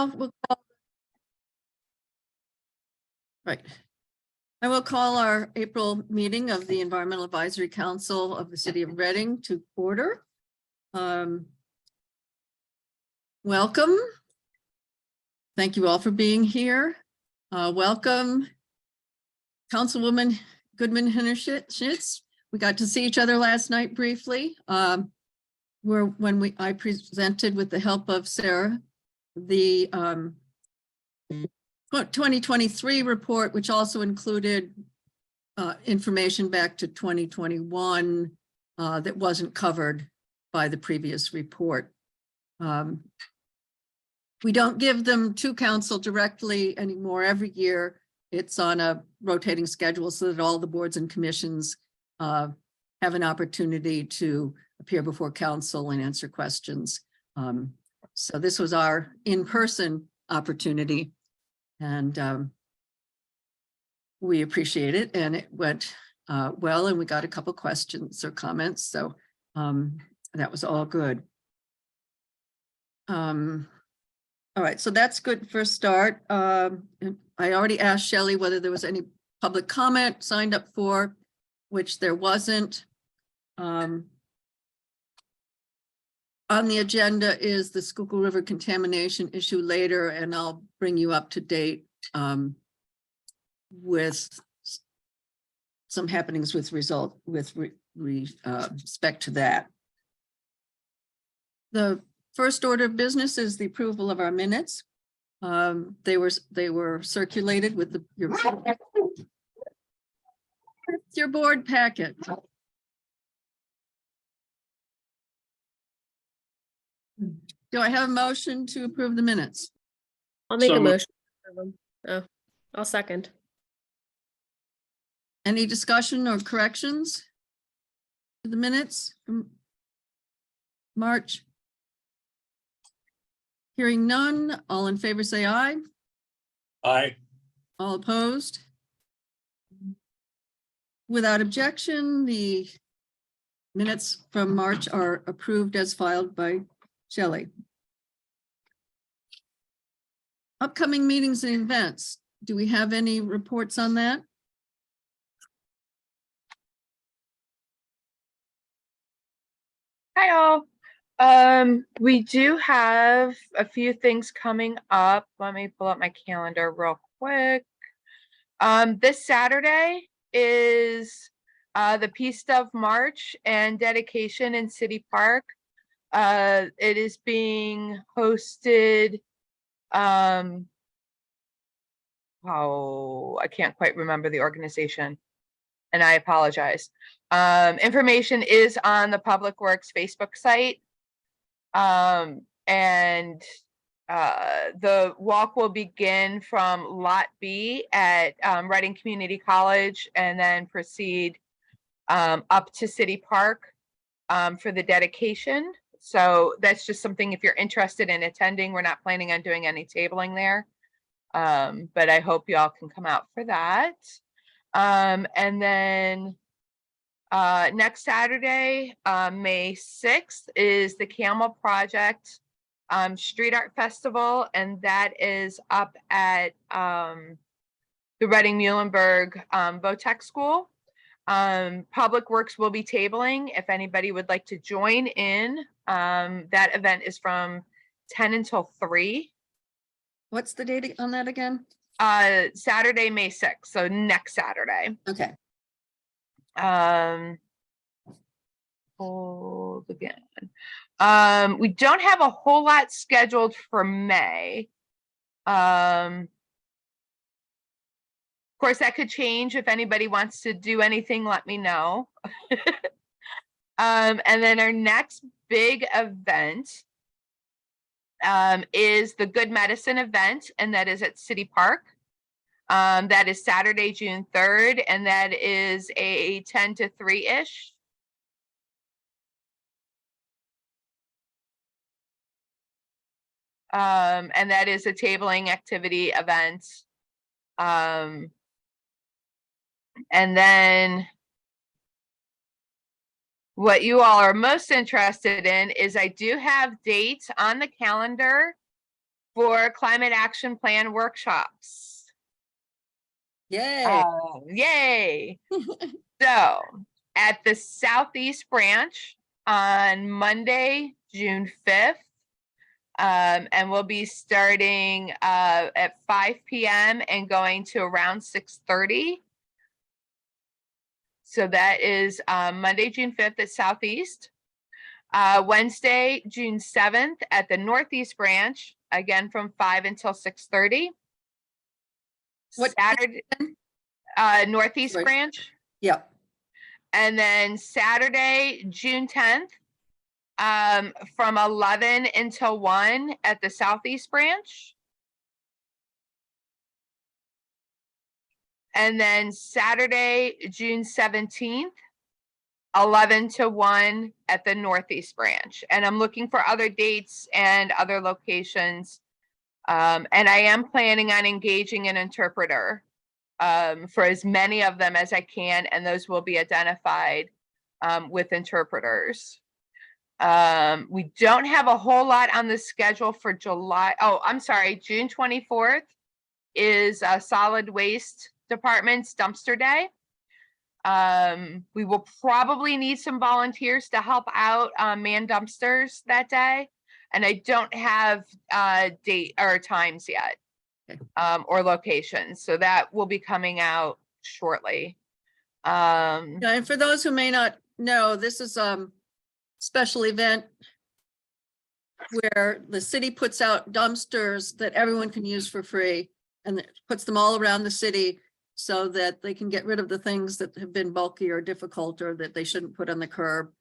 now we'll call, right. I will call our April meeting of the Environmental Advisory Council of the City of Reading to order. Welcome. Thank you all for being here. Welcome, Councilwoman Goodman-Hinnerschitz. We got to see each other last night briefly. I presented with the help of Sarah the 2023 report, which also included information back to 2021 that wasn't covered by the previous report. We don't give them to council directly anymore. Every year it's on a rotating schedule so that all the boards and commissions have an opportunity to appear before council and answer questions. So this was our in-person opportunity, and we appreciate it, and it went well, and we got a couple questions or comments, so that was all good. All right, so that's good for a start. I already asked Shelley whether there was any public comment signed up for, which there wasn't. On the agenda is the Schuylkill River contamination issue later, and I'll bring you up to date with some happenings with respect to that. The first order of business is the approval of our minutes. They were circulated with your board packet. Do I have a motion to approve the minutes? I'll make a motion. Oh, I'll second. Any discussion or corrections to the minutes from March? Hearing none, all in favor say aye. Aye. All opposed? Without objection, the minutes from March are approved as filed by Shelley. Upcoming meetings and events. Do we have any reports on that? Hi all. We do have a few things coming up. Let me pull up my calendar real quick. This Saturday is the Feast of March and dedication in City Park. It is being hosted. Oh, I can't quite remember the organization, and I apologize. Information is on the Public Works Facebook site. And the walk will begin from Lot B at Reading Community College and then proceed up to City Park for the dedication. So that's just something, if you're interested in attending, we're not planning on doing any tabling there. But I hope y'all can come out for that. And then next Saturday, May 6th, is the Camel Project Street Art Festival, and that is up at the Reading Muhlenberg Votech School. Public Works will be tabling if anybody would like to join in. That event is from 10 until 3. What's the date on that again? Saturday, May 6th, so next Saturday. Okay. Hold again. We don't have a whole lot scheduled for May. Of course, that could change. If anybody wants to do anything, let me know. And then our next big event is the Good Medicine event, and that is at City Park. That is Saturday, June 3rd, and that is a 10 to 3-ish. And that is a tabling activity event. And then what you all are most interested in is I do have dates on the calendar for climate action plan workshops. Yay. Yay. So at the Southeast branch on Monday, June 5th, and we'll be starting at 5 p.m. and going to around 6:30. So that is Monday, June 5th at Southeast. Wednesday, June 7th at the Northeast branch, again from 5 until 6:30. What- Saturday, Northeast Right. branch. Yep. And then Saturday, June 10th, from 11 until 1 at the Southeast branch. And then Saturday, June 17th, 11 to 1 at the Northeast branch. And I'm looking for other dates and other locations. And I am planning on engaging an interpreter for as many of them as I can, and those will be identified with interpreters. We don't have a whole lot on the schedule for July. Oh, I'm sorry, June 24th is Solid Waste Department's dumpster day. We will probably need some volunteers to help out man dumpsters that day. And I don't have date or times yet, Okay. or locations. So that will be coming out shortly. And for those who may not know, this is special event where the city puts out dumpsters that everyone can use for free, and it puts them all around the city so that they can get rid of the things that have been bulky or difficult or that they shouldn't put on the curb,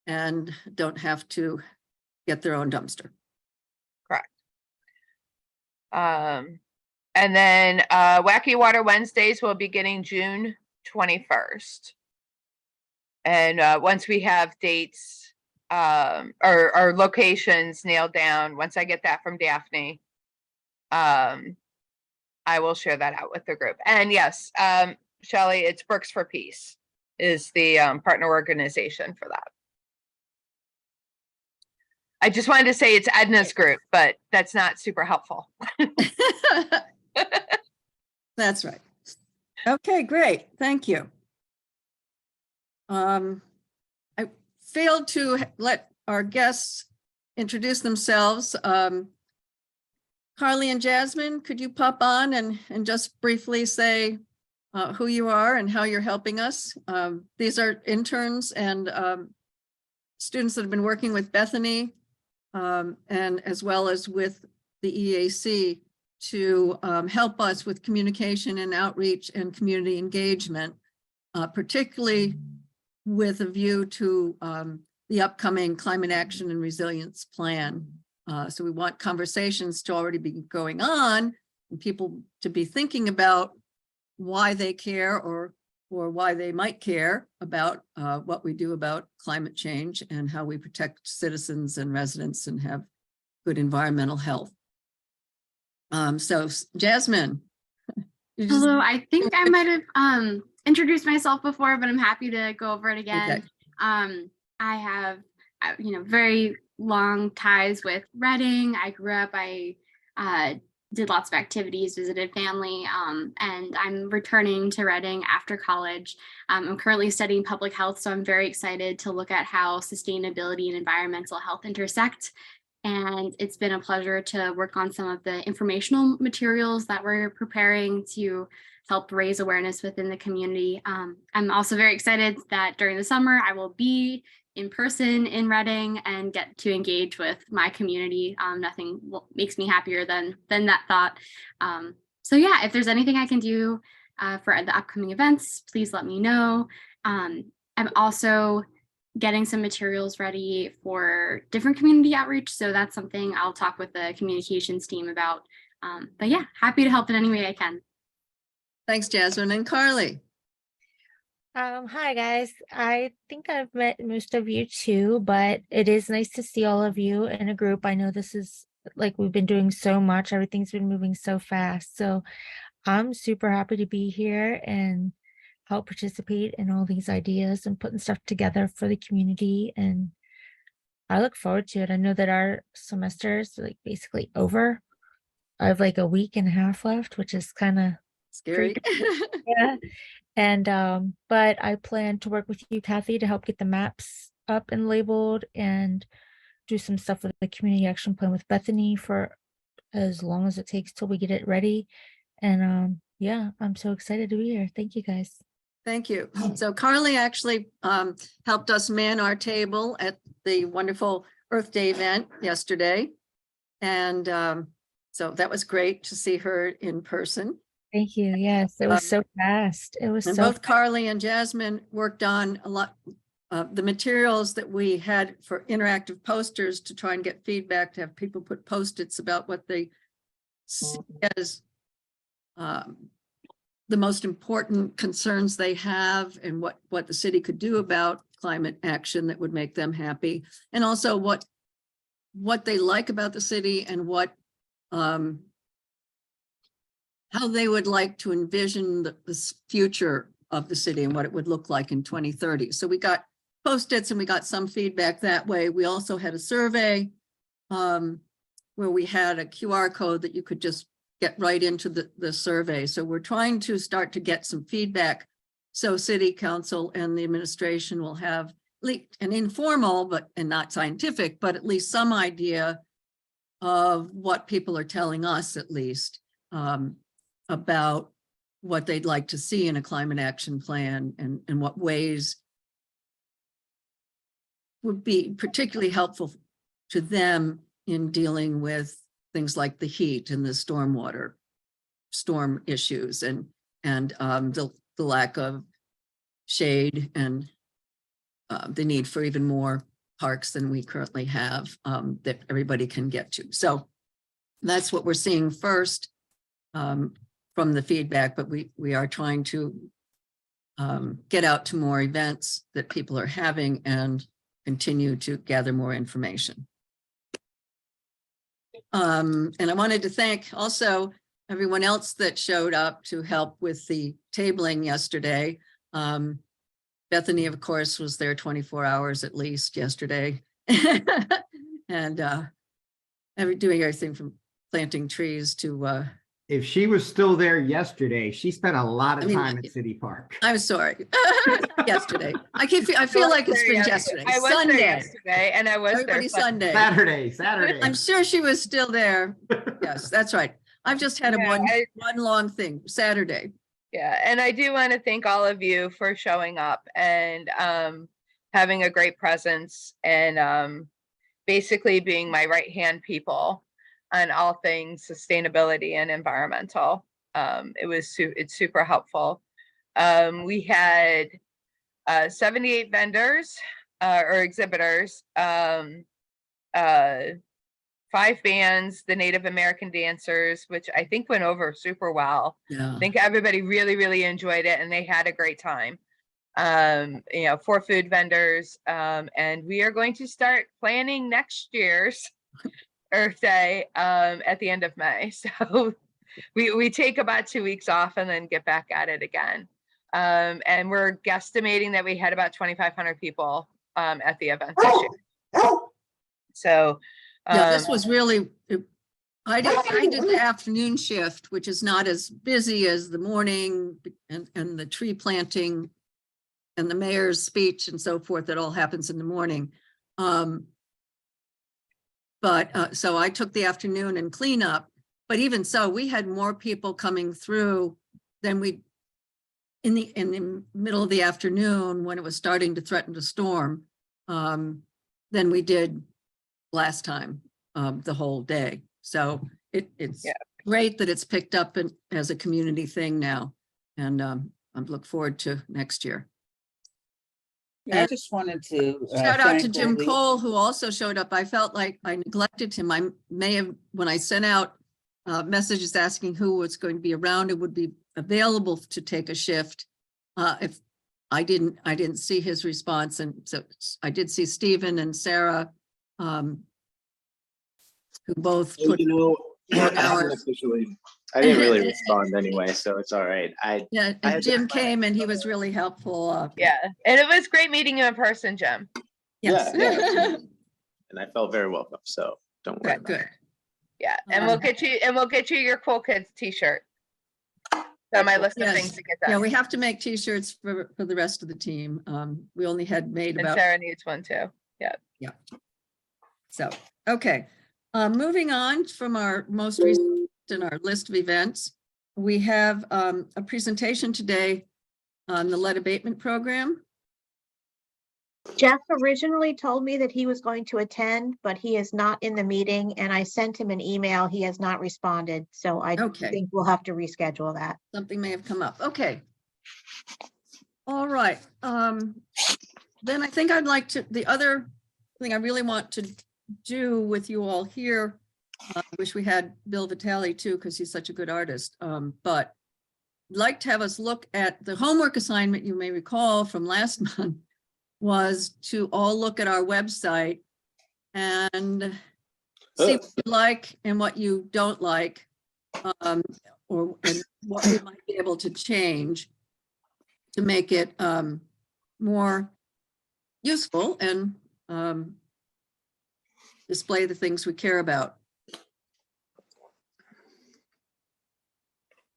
and don't have to get their own dumpster. Correct. And then Wacky Water Wednesdays will be beginning June 21st. And once we have dates or locations nailed down, once I get that from Daphne, I will share that out with the group. And yes, Shelley, it's Brooks for Peace is the partner organization for that. I just wanted to say it's Edna's group, but that's not super helpful. That's right. Okay, great. Thank you. I failed to let our guests introduce themselves. Carly and Jasmine, could you pop on and just briefly say who you are and how you're helping us? These are interns and students that have been working with Bethany and as well as with the EAC to help us with communication and outreach and community engagement, particularly with a view to the upcoming Climate Action and Resilience Plan. So we want conversations to already be going on and people to be thinking about why they care or why they might care about what we do about climate change and how we protect citizens and residents and have good environmental health. So Jasmine. Hello, I think I might have introduced myself before, but I'm happy to go over it again. Okay. I have, very long ties with Reading. I grew up, I did lots of activities, visited family, and I'm returning to Reading after college. I'm currently studying public health, so I'm very excited to look at how sustainability and environmental health intersect. And it's been a pleasure to work on some of the informational materials that we're preparing to help raise awareness within the community. I'm also very excited that during the summer, I will be in person in Reading and get to engage with my community. Nothing makes me happier than that thought. So yeah, if there's anything I can do for the upcoming events, please let me know. I'm also getting some materials ready for different community outreach. So that's something I'll talk with the communications team about. But yeah, happy to help in any way I can. Thanks, Jasmine. And Carly. Hi guys. I think I've met most of you too, but it is nice to see all of you in a group. I know this is like we've been doing so much. Everything's been moving so fast. So I'm super happy to be here and help participate in all these ideas and putting stuff together for the community. And I look forward to it. I know that our semester is like basically over. I have like a week and a half left, which is kind of Scary. yeah. And but I plan to work with you, Kathy, to help get the maps up and labeled and do some stuff with the community action plan with Bethany for as long as it takes till we get it ready. And yeah, I'm so excited to be here. Thank you guys. Thank you. So Carly actually helped us man our table at the wonderful Earth Day event yesterday. And so that was great to see her in person. Thank you. Yes, it was so fast. It was And so both Carly and Jasmine worked on a lot the materials that we had for interactive posters to try and get feedback, to have people put Post-its about what they see as the most important concerns they have and what the city could do about climate action that would make them happy. And also what they like about the city and what how they would like to envision the future of the city and what it would look like in 2030. So we got Post-its and we got some feedback that way. We also had a survey where we had a QR code that you could just get right into the survey. So we're trying to start to get some feedback. So city council and the administration will have an informal and not scientific, but at least some idea of what people are telling us, at least, about what they'd like to see in a climate action plan and what ways would be particularly helpful to them in dealing with things like the heat and the storm issues and the lack of shade and the need for even more parks than we currently have that everybody can get to. So that's what we're seeing first from the feedback, but we are trying to get out to more events that people are having and continue to gather more information. And I wanted to thank also everyone else that showed up to help with the tabling yesterday. Bethany, of course, was there 24 hours at least yesterday. And doing everything from planting trees to if she was still there yesterday, she spent a lot of time at City Park. I'm sorry. Yesterday. I feel like it's been yesterday. I was Sunday. there yesterday, and I was Everybody there Sunday. Saturday. I'm sure she was still there. Yes, that's right. I've just had one long thing, Saturday. Yeah, and I do want to thank all of you for showing up and having a great presence and basically being my right-hand people on all things sustainability and environmental. It's super helpful. We had 78 vendors or exhibitors, 5 bands, the Native American dancers, which I think went over super well. Yeah. I think everybody really, really enjoyed it and they had a great time. 4 food vendors, and we are going to start planning next year's Earth Day at the end of May. So we take about 2 weeks off and then get back at it again. And we're guesstimating that we had about 2,500 people at the event this year. So yeah, this was really, I did the afternoon shift, which is not as busy as the morning and the tree planting and the mayor's speech and so forth. That all happens in the morning. But so I took the afternoon and cleanup, but even so, we had more people coming through than we in the middle of the afternoon when it was starting to threaten to storm than we did last time the whole day. So it's great that it's picked up as a community thing now, and I look forward to next year. Yeah, I just wanted to shout out to thank Jim all the- Cole, who also showed up. I felt like I neglected him. I may have, when I sent out messages asking who was going to be around and would be available to take a shift. If I didn't see his response, and so I did see Stephen and Sarah, who both put. You know, long I haven't hours. officially. I didn't really respond anyway, so it's all right. Yeah, I and had- Jim came and he was really helpful. yeah, and it was great meeting you in person, Jim. Yes. Yeah. and I felt very welcome. So don't worry. Good, good. Yeah, and we'll get you your cool kids t-shirt. On my list of Yes. things to get Yeah, done. we have to make t-shirts for the rest of the team. We only had made And about, Sarah needs one too. so, okay. Moving on from our most recent in our list of events, we have a presentation today on the lead abatement program. Jeff originally told me that he was going to attend, but he is not in the meeting, and I sent him an email. He has not responded, so I Okay. think we'll have to reschedule that. Something may have come up. Okay. All right. Then I think I'd like to, the other thing I really want to do with you all here, I wish we had Bill Vitale too, because he's such a good artist. But I'd like to have us look at the homework assignment you may recall from last month was to all look at our website and see what you like and what you don't like, and what we might be able to change to make it more useful and display the things we care about.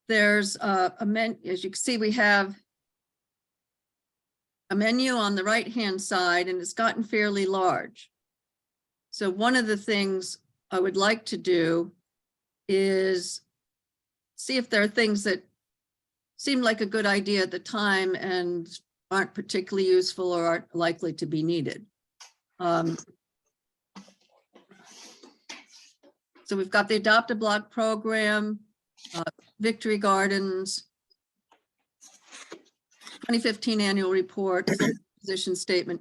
There's a menu, as you can see, we have a menu on the right-hand side, and it's gotten fairly large. So one of the things I would like to do is see if there are things that seemed like a good idea at the time and aren't particularly useful or aren't likely to be needed. So we've got the Adopt a Block program, Victory Gardens, 2015 annual report, position statement.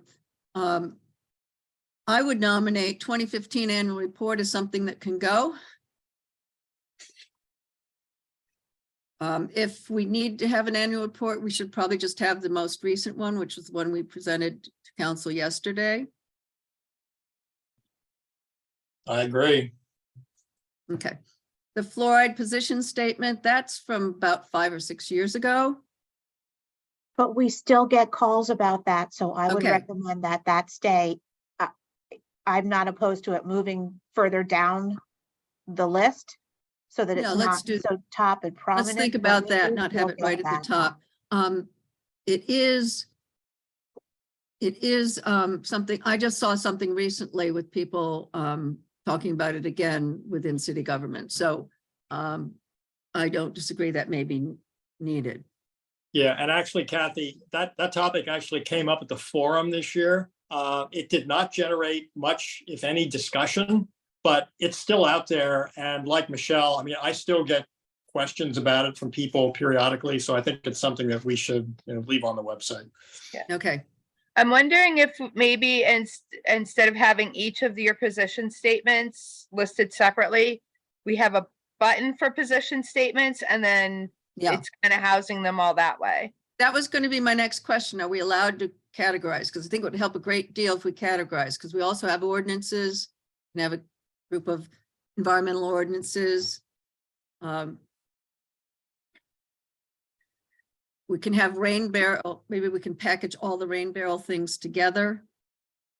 I would nominate 2015 annual report as something that can go. If we need to have an annual report, we should probably just have the most recent one, which was the one we presented to council yesterday. I agree. Okay. The fluoride position statement, that's from about 5 or 6 years ago. But we still get calls about that, so I would Okay. recommend that stay. I'm not opposed to it moving further down the list so that Yeah, it's let's not do- so top and prominent. Let's think but about we that, do not still have it get right at that. the top. It is something, I just saw something recently with people talking about it again within city government. So I don't disagree that may be needed. Yeah, and actually, Kathy, that topic actually came up at the forum this year. It did not generate much, if any, discussion, but it's still out there. And like Michelle, I mean, I still get questions about it from people periodically. So I think it's something that we should leave on the website. Okay. I'm wondering if maybe instead of having each of your position statements listed separately, we have a button for position statements and then Yeah, it's kind of housing them all that way. that was going to be my next question. Are we allowed to categorize? Because I think it would help a great deal if we categorize, because we also have ordinances and have a group of environmental ordinances. We can have rain barrel, maybe we can package all the rain barrel things together.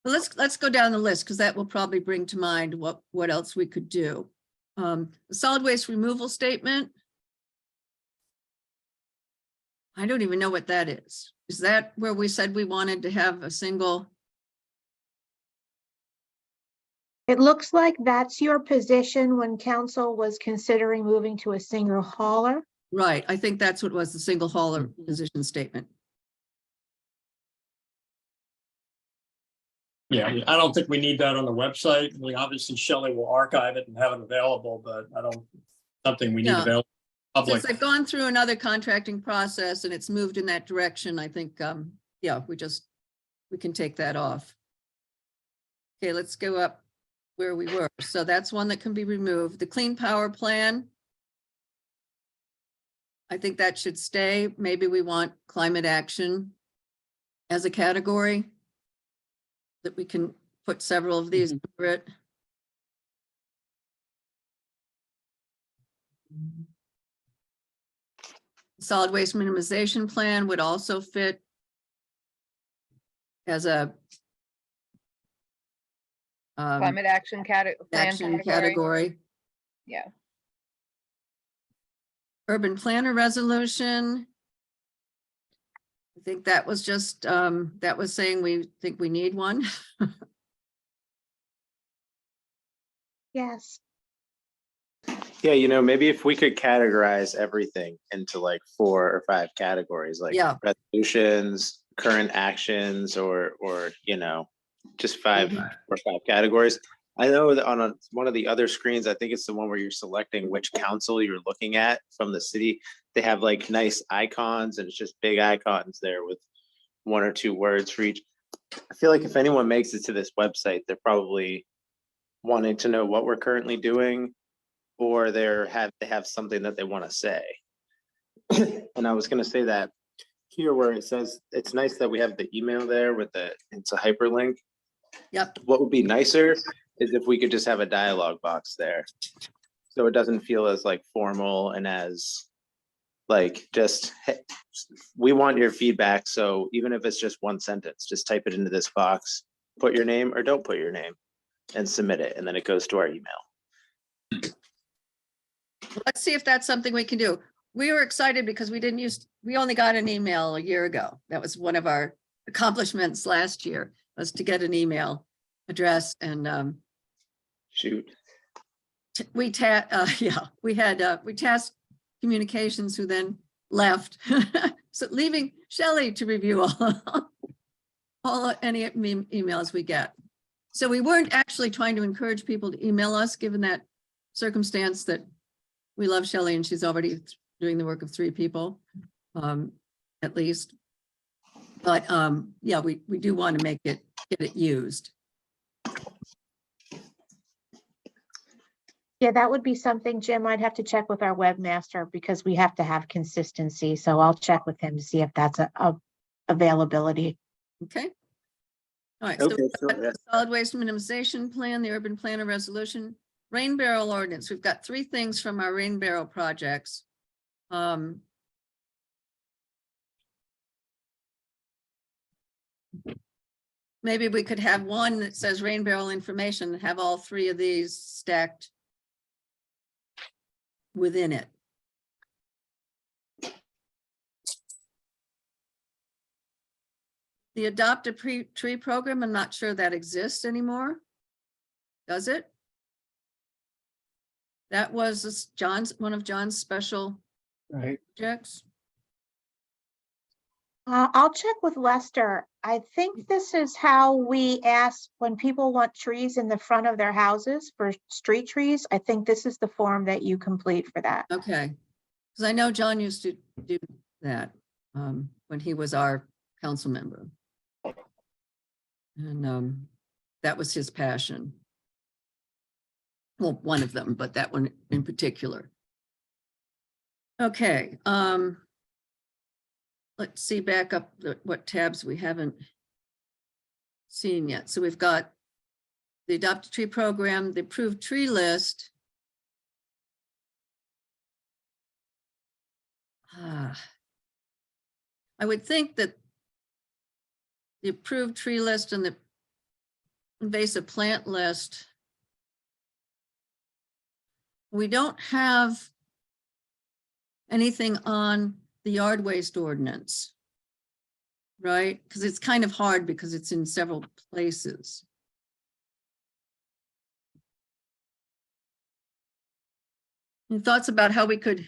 But let's go down the list, because that will probably bring to mind what else we could do. The solid waste removal statement. I don't even know what that is. Is that where we said we wanted to have a single? It looks like that's your position when council was considering moving to a single hauler. Right, I think that's what was the single hauler position statement. Yeah, I don't think we need that on the website. I mean, obviously Shelley will archive it and have it available, but I don't, something we need No. available. Public. Since I've gone through another contracting process and it's moved in that direction, I think, yeah, we can take that off. Okay, let's go up where we were. So that's one that can be removed. The clean power plan. I think that should stay. Maybe we want climate action as a category that we can put several of these under it. Solid waste minimization plan would also fit as a Climate action plan action category. Yeah. Urban planner resolution. I think that was just, that was saying we think we need one. Yes. Yeah, you know, maybe if we could categorize everything into like 4 or 5 categories, like Yeah. resolutions, current actions, or you know, just 5 or 5 categories. I know that on one of the other screens, I think it's the one where you're selecting which council you're looking at from the city. They have like nice icons, and it's just big icons there with 1 or 2 words for each. I feel like if anyone makes it to this website, they're probably wanting to know what we're currently doing, or they have something that they want to say. And I was going to say that here where it says, it's nice that we have the email there with it's a hyperlink. Yep. What would be nicer is if we could just have a dialogue box there, so it doesn't feel as like formal and as like just, hey, we want your feedback. So even if it's just 1 sentence, just type it into this box, put your name or don't put your name, and submit it, and then it goes to our email. Let's see if that's something we can do. We were excited because we only got an email a year ago. That was one of our accomplishments last year, was to get an email address. And Shoot. we tasked communications, who then left. So leaving Shelley to review any emails we get. So we weren't actually trying to encourage people to email us, given that circumstance that we love Shelley and she's already doing the work of 3 people, at least. But yeah, we do want to get it used. Yeah, that would be something, Jim, I'd have to check with our webmaster because we have to have consistency. So I'll check with him to see if that's a availability. Okay. All right. Okay, So we've sure, got yeah. the solid waste minimization plan, the urban planner resolution, rain barrel ordinance. We've got 3 things from our rain barrel projects. Maybe we could have one that says rain barrel information and have all 3 of these stacked within it. The Adopt a Tree program, I'm not sure that exists anymore. Does it? That was one of John's special projects. I'll check with Lester. I think this is how we ask when people want trees in the front of their houses for street trees. I think this is the form that you complete for that. Okay, because I know John used to do that when he was our council member. And that was his passion. Well, one of them, but that one in particular. Okay, let's see back up what tabs we haven't seen yet. So we've got the Adopt a Tree program, the approved tree list. I would think that the approved tree list and the invasive plant list, we don't have anything on the yard waste ordinance, right? Because it's kind of hard because it's in several places. Any thoughts about how we could,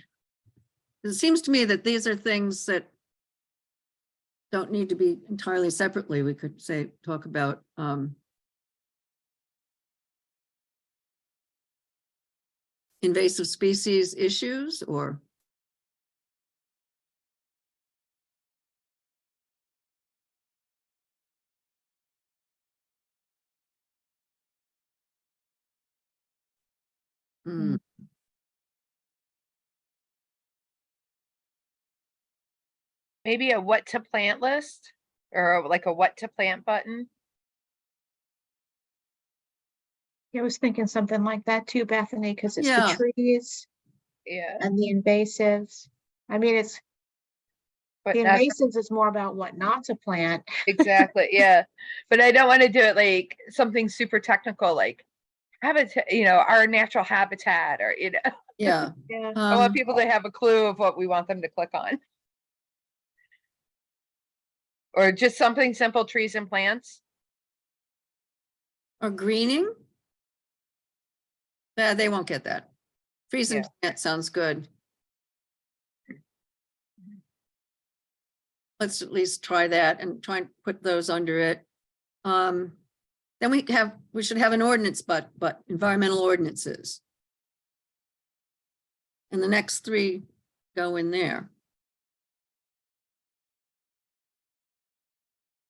it seems to me that these are things that don't need to be entirely separately. We could say, talk about invasive species issues or Maybe a what to plant list, or like a what to plant button. I was thinking something like that too, Bethany, because it's Yeah. the trees Yeah. and the invasives. I mean, But The not invasives is more about what not to plant. exactly, yeah. But I don't want to do it like something super technical, like habitat, our natural habitat, or Yeah. Yeah. I want people to have a clue of what we want them to click on. Or just something simple, trees and plants. Or greening? Yeah, they won't get that. Trees and Yeah. plants sounds good. Let's at least try that and try and put those under it. Then we should have an ordinance, but environmental ordinances. And the next three go in there.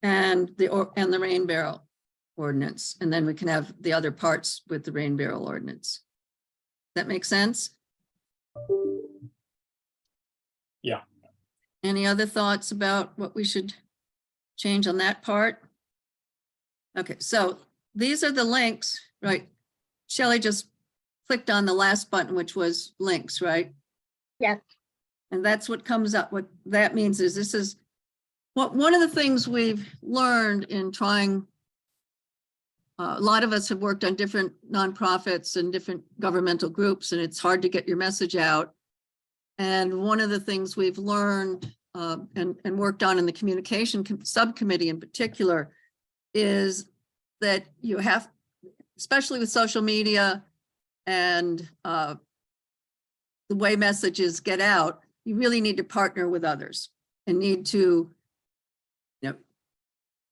And the rain barrel ordinance, and then we can have the other parts with the rain barrel ordinance. That makes sense? Yeah. Any other thoughts about what we should change on that part? Okay, so these are the links, right? Shelley just clicked on the last button, which was links, right? Yes. And that's what comes up. What that means is this is one of the things we've learned in trying. A lot of us have worked on different nonprofits and different governmental groups, and it's hard to get your message out. And one of the things we've learned and worked on in the communication subcommittee in particular is that you have, especially with social media and the way messages get out, you really need to partner with others and need to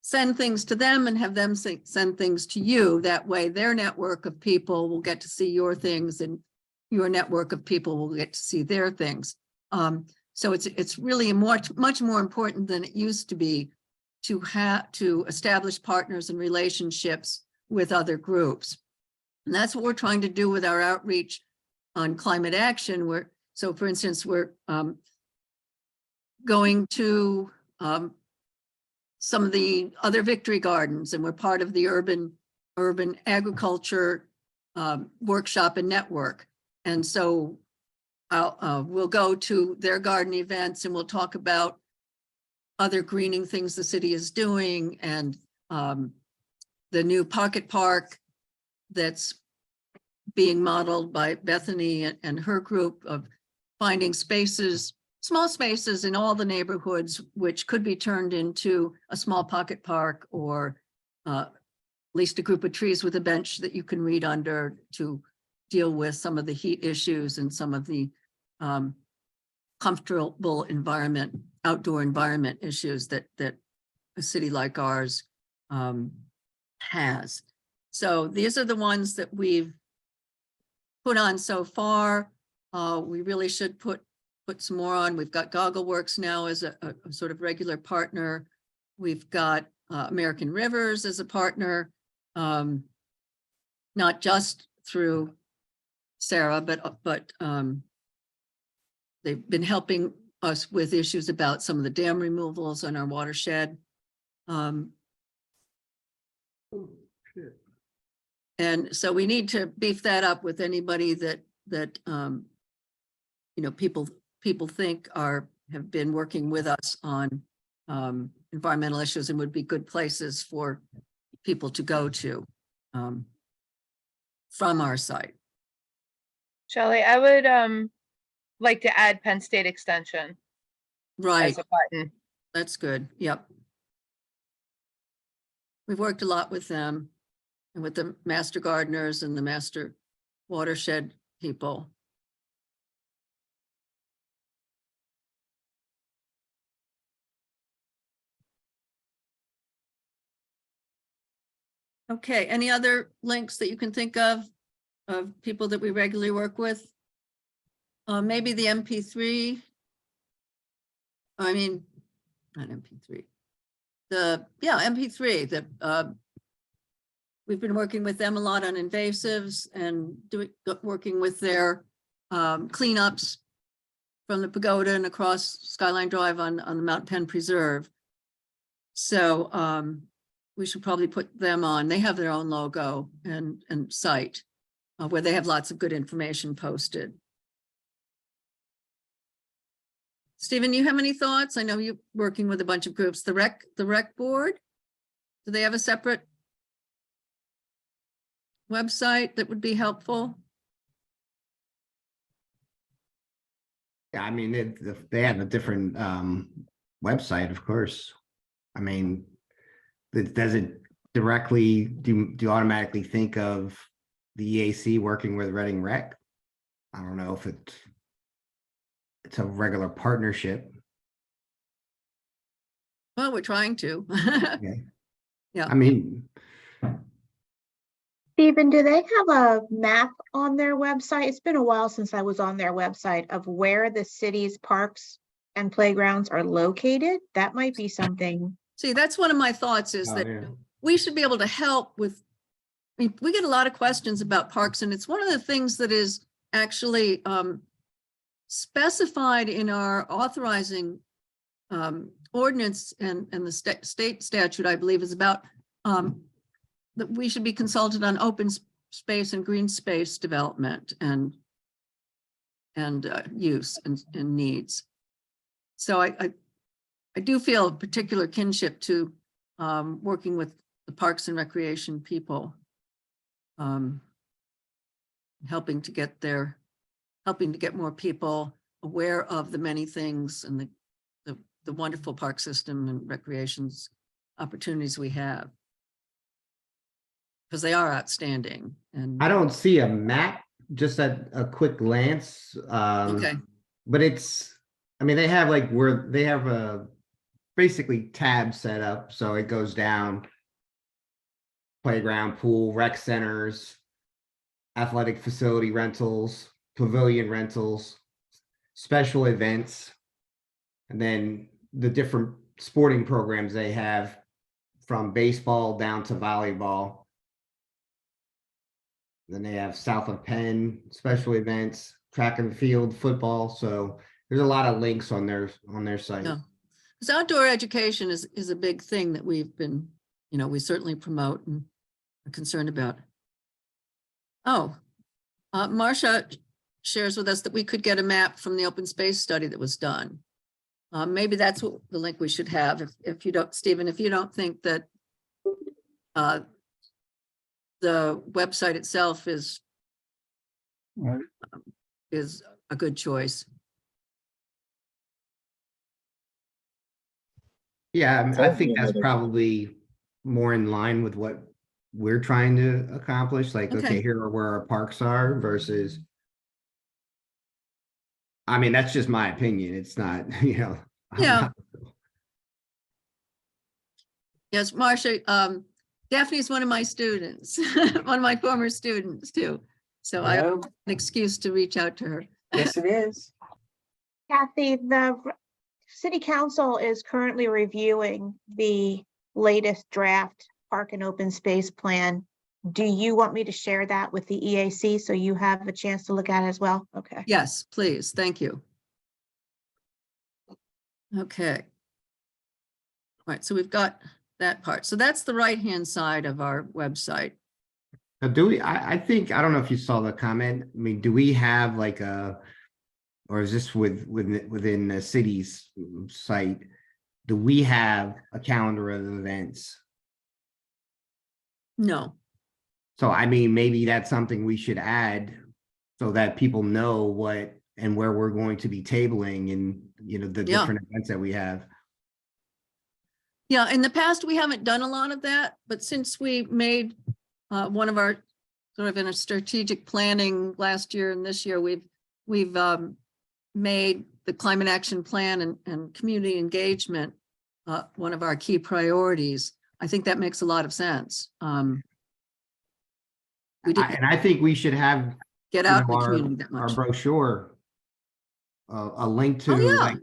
send things to them and have them send things to you. That way their network of people will get to see your things and your network of people will get to see their things. So it's really much more important than it used to be to establish partners and relationships with other groups. And that's what we're trying to do with our outreach on climate action. So for instance, we're going to some of the other victory gardens, and we're part of the urban agriculture workshop and network. And so we'll go to their garden events and we'll talk about other greening things the city is doing, and the new pocket park that's being modeled by Bethany and her group of finding spaces, small spaces in all the neighborhoods, which could be turned into a small pocket park or at least a group of trees with a bench that you can read under to deal with some of the heat issues and some of the comfortable environment, outdoor environment issues that a city like ours has. So these are the ones that we've put on so far. We really should put some more on. We've got Goggleworks now as a sort of regular partner. We've got American Rivers as a partner, not just through Sarah, but they've been helping us with issues about some of the dam removals on our watershed. And so we need to beef that up with anybody that people think have been working with us on environmental issues and would be good places for people to go to from our site. Shelley, I would like to add Penn State Extension Right, as a button. that's good. Yep. We've worked a lot with them and with the master gardeners and the master watershed people. Okay, any other links that you can think of people that we regularly work with? Maybe the MP3. I mean, not MP3. MP3. We've been working with them a lot on invasives and working with their cleanups from the pagoda and across Skyline Drive on the Mount Penn Preserve. So we should probably put them on. They have their own logo and site where they have lots of good information posted. Stephen, you have any thoughts? I know you're working with a bunch of groups. The rec board? Do they have a separate website that would be helpful? Yeah, I mean, they have a different website, of course. I mean, does it directly do you automatically think of the EAC working with Reading Rec? I don't know if it's a regular partnership. Well, we're trying to. Yeah. Yeah. I mean, Stephen, do they have a map on their website? It's been a while since I was on their website of where the city's parks and playgrounds are located. That might be something. See, that's one of my thoughts is that yeah. we should be able to help with, I mean, we get a lot of questions about parks, and it's one of the things that is actually specified in our authorizing ordinance and the state statute, I believe, is about that we should be consulted on open space and green space development and use and needs. So I do feel a particular kinship to working with the Parks and Recreation people, helping to get more people aware of the many things and the wonderful park system and recreations opportunities we have, because they are outstanding. And I don't see a map, just at a quick glance. okay, But I mean, they have a basically tab set up, so it goes down playground, pool, rec centers, athletic facility rentals, pavilion rentals, special events, and then the different sporting programs they have, from baseball down to volleyball. Then they have South of Penn, special events, track and field, football. So there's a lot of links on their site. yeah. Because outdoor education is a big thing that we've been, we certainly promote and are concerned about. Oh, Marcia shares with us that we could get a map from the open space study that was done. Maybe that's what the link we should have. If you don't, Stephen, if you don't think that the website itself is a good choice. Yeah, I think that's probably more in line with what we're trying to accomplish. Like, okay, here are where our parks are versus. I mean, that's just my opinion. It's not, Yeah. Yes, Marcia, Daphne's one of my students, one of my former students too. So I have an excuse to reach out to her. Yes, it is. Kathy, the city council is currently reviewing the latest draft park and open space plan. Do you want me to share that with the EAC so you have a chance to look at it as well? Okay. Yes, please. Thank you. Okay. All right, so we've got that part. So that's the right-hand side of our website. Now, I think, I don't know if you saw the comment. I mean, do we have like or is this within the city's site? Do we have a calendar of events? No. So, I mean, maybe that's something we should add so that people know what and where we're going to be tabling and, the different events that we have. Yeah, in the past, we haven't done a lot of that, but since we made one of our sort of in a strategic planning last year and this year, we've made the climate action plan and community engagement one of our key priorities. I think that makes a lot of sense. And I think we should have get out in the community that much. Our brochure, a link to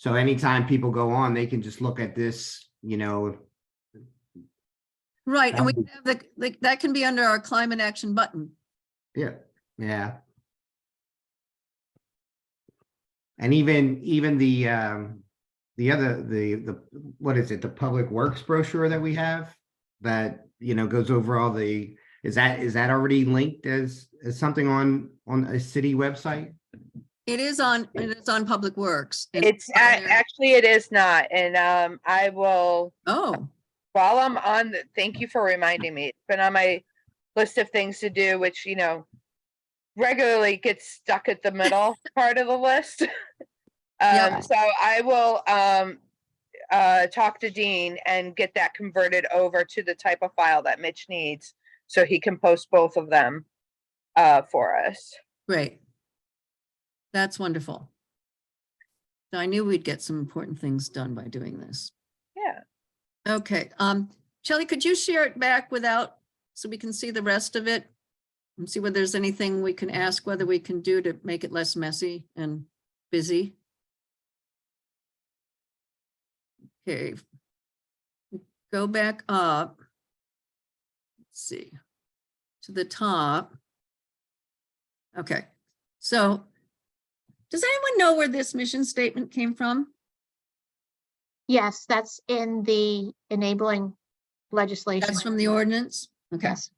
so anytime people go on, they can just look at this, Right, and we have that can be under our climate action button. Yeah. And even the what is it, the public works brochure that we have that goes over all is that already linked as something on a city website? It is on Public Works. and It's on there. actually, it is not. And I will, Oh, while I'm on, thank you for reminding me. It's been on my list of things to do, which, you know, regularly gets stuck at the middle part of the list. Yeah. So I will talk to Dean and get that converted over to the type of file that Mitch needs, so he can post both of them for us. great. That's wonderful. So I knew we'd get some important things done by doing this. Yeah. Okay, Shelley, could you share it back so we can see the rest of it? And see whether there's anything we can ask, whether we can do to make it less messy and busy. Okay. Go back up. Let's see. To the top. Okay, so does anyone know where this mission statement came from? Yes, that's in the enabling legislation. That's from the ordinance? Okay. Yes.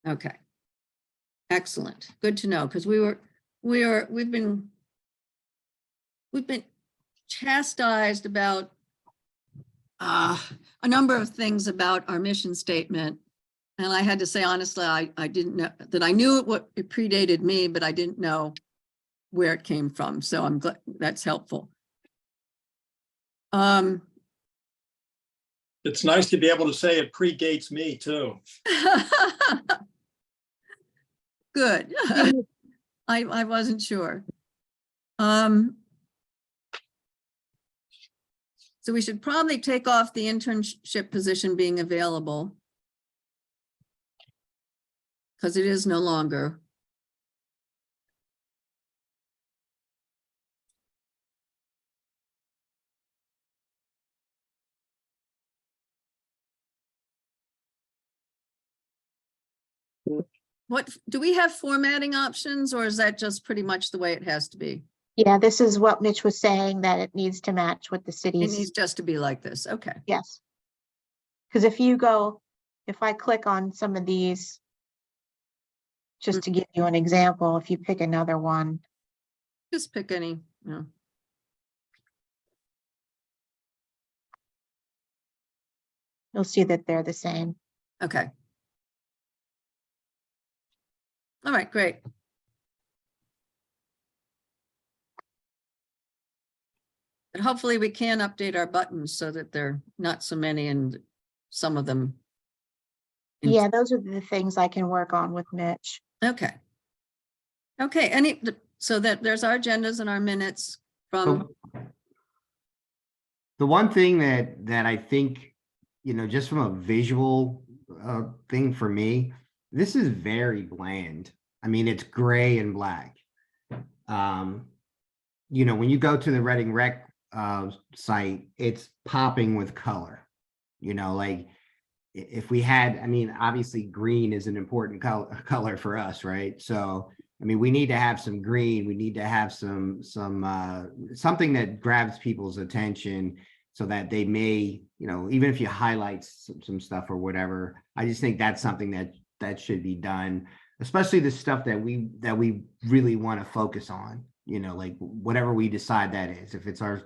Okay. Excellent. Good to know, because we've been chastised about a number of things about our mission statement. And I had to say, honestly, I didn't know that. I knew it predated me, but I didn't know where it came from. So I'm glad that's helpful. It's nice to be able to say it predates me too. Good. I wasn't sure. So we should probably take off the internship position being available, because it is no longer. What, do we have formatting options, or is that just pretty much the way it has to be? Yeah, this is what Mitch was saying, that it needs to match with the It needs city's, just to be like this. Okay. yes. Because if I click on some of these, just to give you an example, if you pick another one, Just pick any. No. you'll see that they're the same. Okay. All right, great. And hopefully we can update our buttons so that they're not so many and some of them. Yeah, those are the things I can work on with Mitch. Okay. Okay, so that there's our agendas and our minutes from, The one thing that I think, just from a visual thing for me, this is very bland. I mean, it's gray and black. When you go to the Reading Rec site, it's popping with color. Like if we had, obviously green is an important color for us, right? So, we need to have some green. We need to have some something that grabs people's attention, so that they may, even if you highlight some stuff or whatever. I just think that's something that should be done, especially the stuff that we really want to focus on. Like whatever we decide that is. If it's our,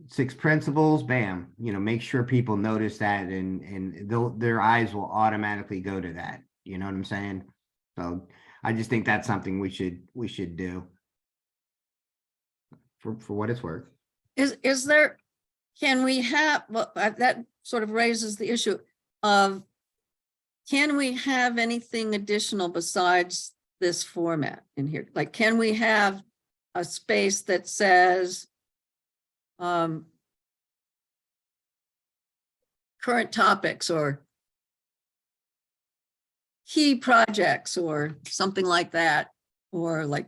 6 principles, bam, make sure people notice that, and their eyes will automatically go to that. You know what I'm saying? So I just think that's something we should do for what it's worth. is there, can we have, well, that sort of raises the issue of, can we have anything additional besides this format in here? Like, can we have a space that says current topics or key projects or something like that, or like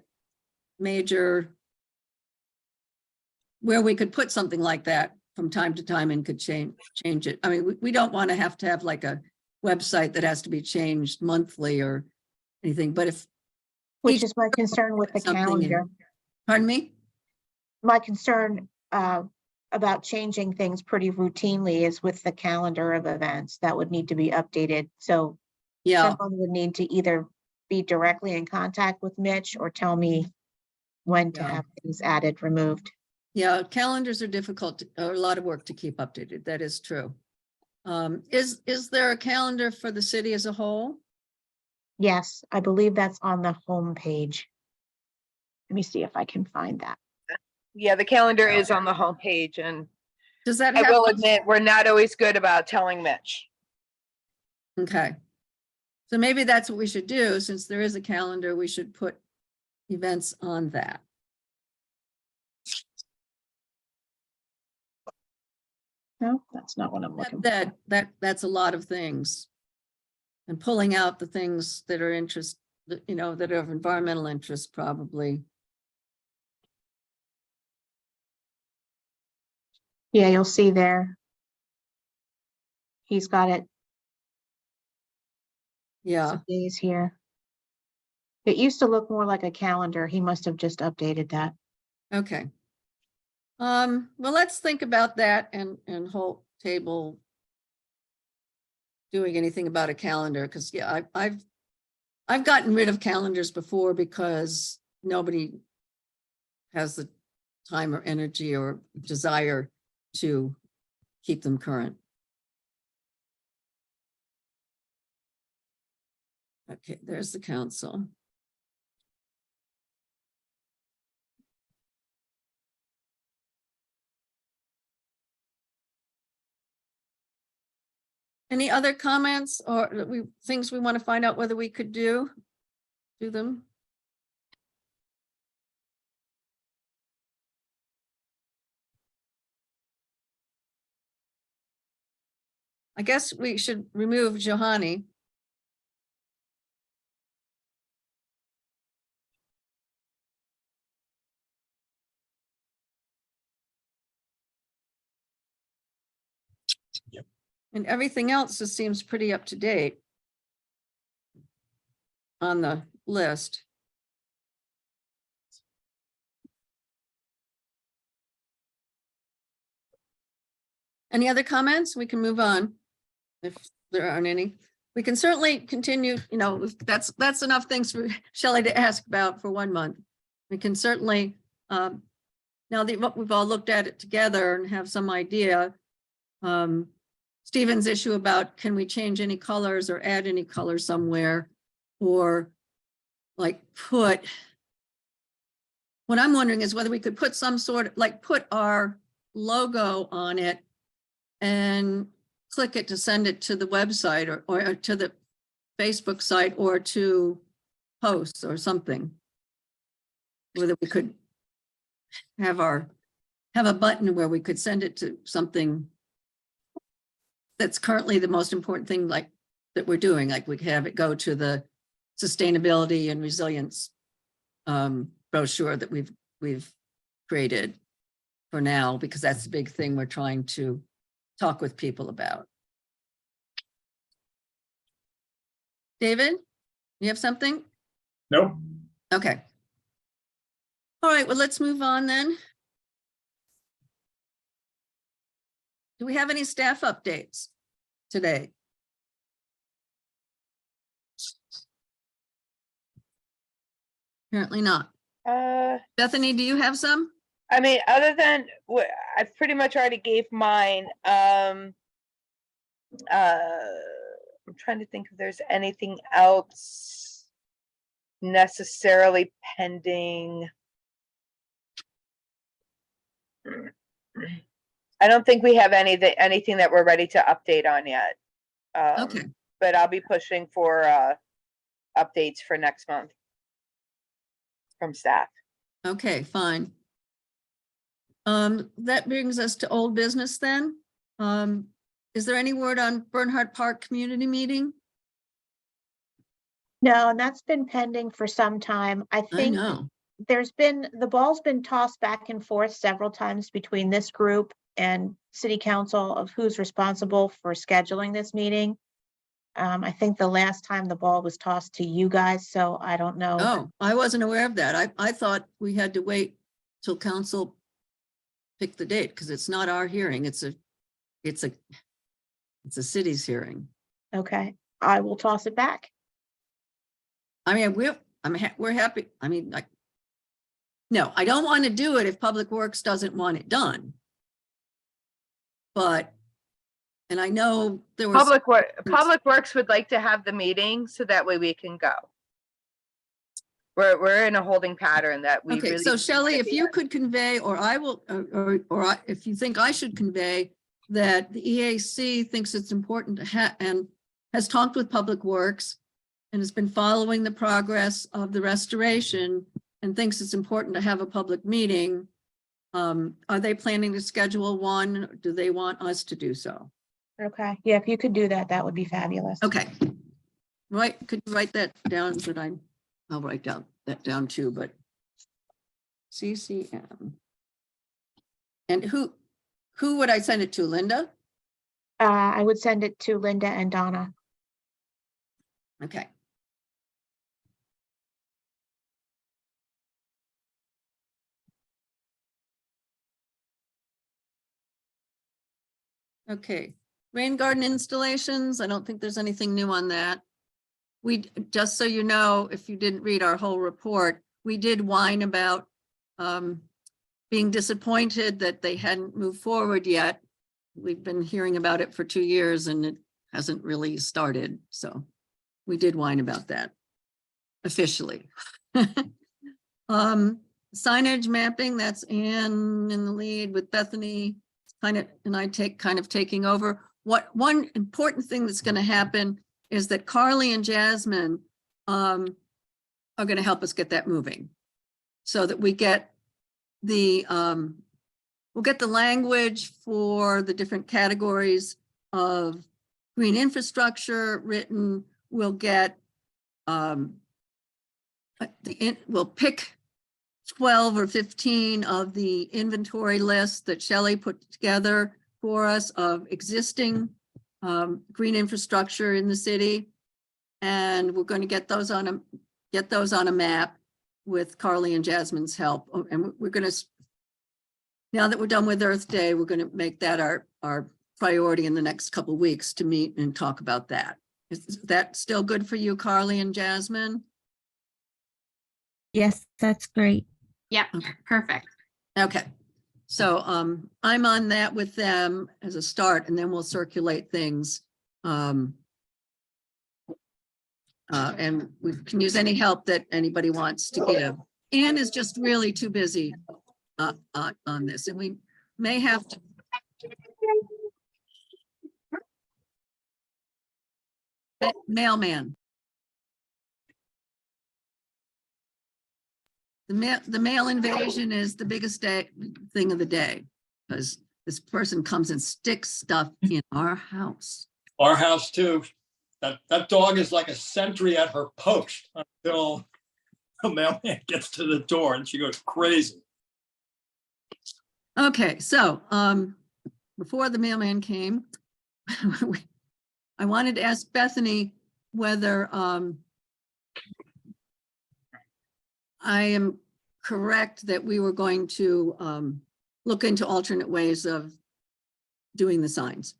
major, where we could put something like that from time to time and could change it? I mean, we don't want to have like a website that has to be changed monthly or anything, but if. Which is my concern with the something in- calendar. Pardon me? My concern about changing things pretty routinely is with the calendar of events that would need to be updated. So Yeah, someone would need to either be directly in contact with Mitch or tell me when to Yeah. have things added, removed. Yeah, calendars are difficult, a lot of work to keep updated. That is true. Is there a calendar for the city as a whole? Yes, I believe that's on the home page. Let me see if I can find that. Yeah, the calendar is on the homepage, and Does that I have? will admit, we're not always good about telling Mitch. Okay. So maybe that's what we should do. Since there is a calendar, we should put events on that. No, that's not what I'm looking for. That's a lot of things. And pulling out the things that are that are of environmental interest probably. Yeah, you'll see there. He's got it. Yeah, Some days here. It used to look more like a calendar. He must have just updated that. okay. Well, let's think about that and whole table doing anything about a calendar, because yeah, I've gotten rid of calendars before because nobody has the time or energy or desire to keep them current. Okay, there's the council. Any other comments or things we want to find out whether we could do them? I guess we should remove Johanny. Yep. And everything else just seems pretty up to date on the list. Any other comments? We can move on if there aren't any. We can certainly continue, that's enough things for Shelley to ask about for 1 month. We can certainly, now that we've all looked at it together and have some idea, Stephen's issue about can we change any colors or add any colors somewhere, or like what I'm wondering is whether we could put some sort of put our logo on it and click it to send it to the website or to the Facebook site or to posts or something. Whether we could have a button where we could send it to something that's currently the most important thing that we're doing. Like we could have it go to the sustainability and resilience brochure that we've created for now, because that's the big thing we're trying to talk with people about. David, you have something? Nope. Okay. All right, well, let's move on then. Do we have any staff updates today? Apparently not. Bethany, do you have some? I mean, other than what I pretty much already gave mine. I'm trying to think if there's anything else necessarily pending. I don't think we have anything that we're ready to update on yet. Okay. But I'll be pushing for updates for next month from staff. Okay, fine. That brings us to old business then. Is there any word on Bernhardt Park community meeting? No, and that's been pending for some time. I I think know. the ball's been tossed back and forth several times between this group and city council of who's responsible for scheduling this meeting. I think the last time the ball was tossed to you guys, so I don't know. Oh, I wasn't aware of that. I thought we had to wait till council picked the date, because it's not our hearing. It's a city's hearing. Okay, I will toss it back. I mean, we're happy. I mean, like, no, I don't want to do it if Public Works doesn't want it done. But, and I know there was. Public Works would like to have the meeting so that way we can go. We're in a holding pattern that we Okay, really. so Shelley, if you could convey, or I will, if you think I should convey that the EAC thinks it's important to have, and has talked with Public Works and has been following the progress of the restoration and thinks it's important to have a public meeting. Are they planning to schedule one? Or do they want us to do so? Okay, yeah, if you could do that, that would be fabulous. Okay. Right, could you write that down so that I'll write that down too, but CCM. And who would I send it to, Linda? I would send it to Linda and Donna. Okay. Okay, rain garden installations. I don't think there's anything new on that. We, just so you know, if you didn't read our whole report, we did whine about being disappointed that they hadn't moved forward yet. We've been hearing about it for 2 years and it hasn't really started. So we did whine about that officially. Signage mapping, that's Anne in the lead with Bethany and I taking over. One important thing that's going to happen is that Carly and Jasmine are going to help us get that moving so that we get the we'll get the language for the different categories of green infrastructure written. We'll get we'll pick 12 or 15 of the inventory list that Shelley put together for us of existing green infrastructure in the city. And we're going to get those on a map with Carly and Jasmine's help. And we're going to, now that we're done with Earth Day, we're going to make that our priority in the next couple of weeks to meet and talk about that. Is that still good for you, Carly and Jasmine? Yes, that's great. Yep, perfect. Okay. So I'm on that with them as a start, and then we'll circulate things. And we can use any help that anybody wants to give. Anne is just really too busy on this, and we may have to. Mailman. The mail invasion is the biggest thing of the day because this person comes and sticks stuff in our house. Our house too. That dog is like a sentry at her post until the mailman gets to the door and she goes crazy. Okay, so before the mailman came, I wanted to ask Bethany whether I am correct that we were going to look into alternate ways of doing the signs.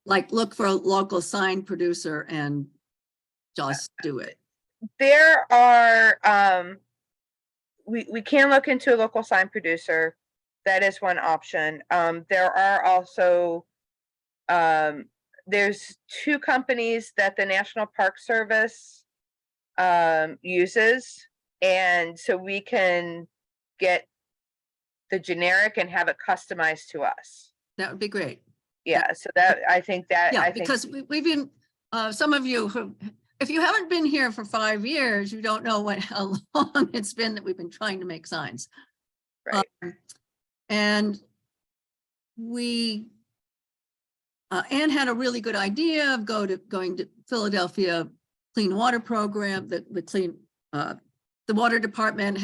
Like look for a local sign producer and just do it. There are, we can look into a local sign producer. That is one option. There are also, there's 2 companies that the National Park Service uses. And so we can get the generic and have it customized to us. That would be great. Yeah, so that, I think that, Yeah, I think, because we've been, some of you who, if you haven't been here for 5 years, you don't know how long it's been that we've been trying to make signs. right. And we, Anne had a really good idea of going to Philadelphia Clean Water Program, the water department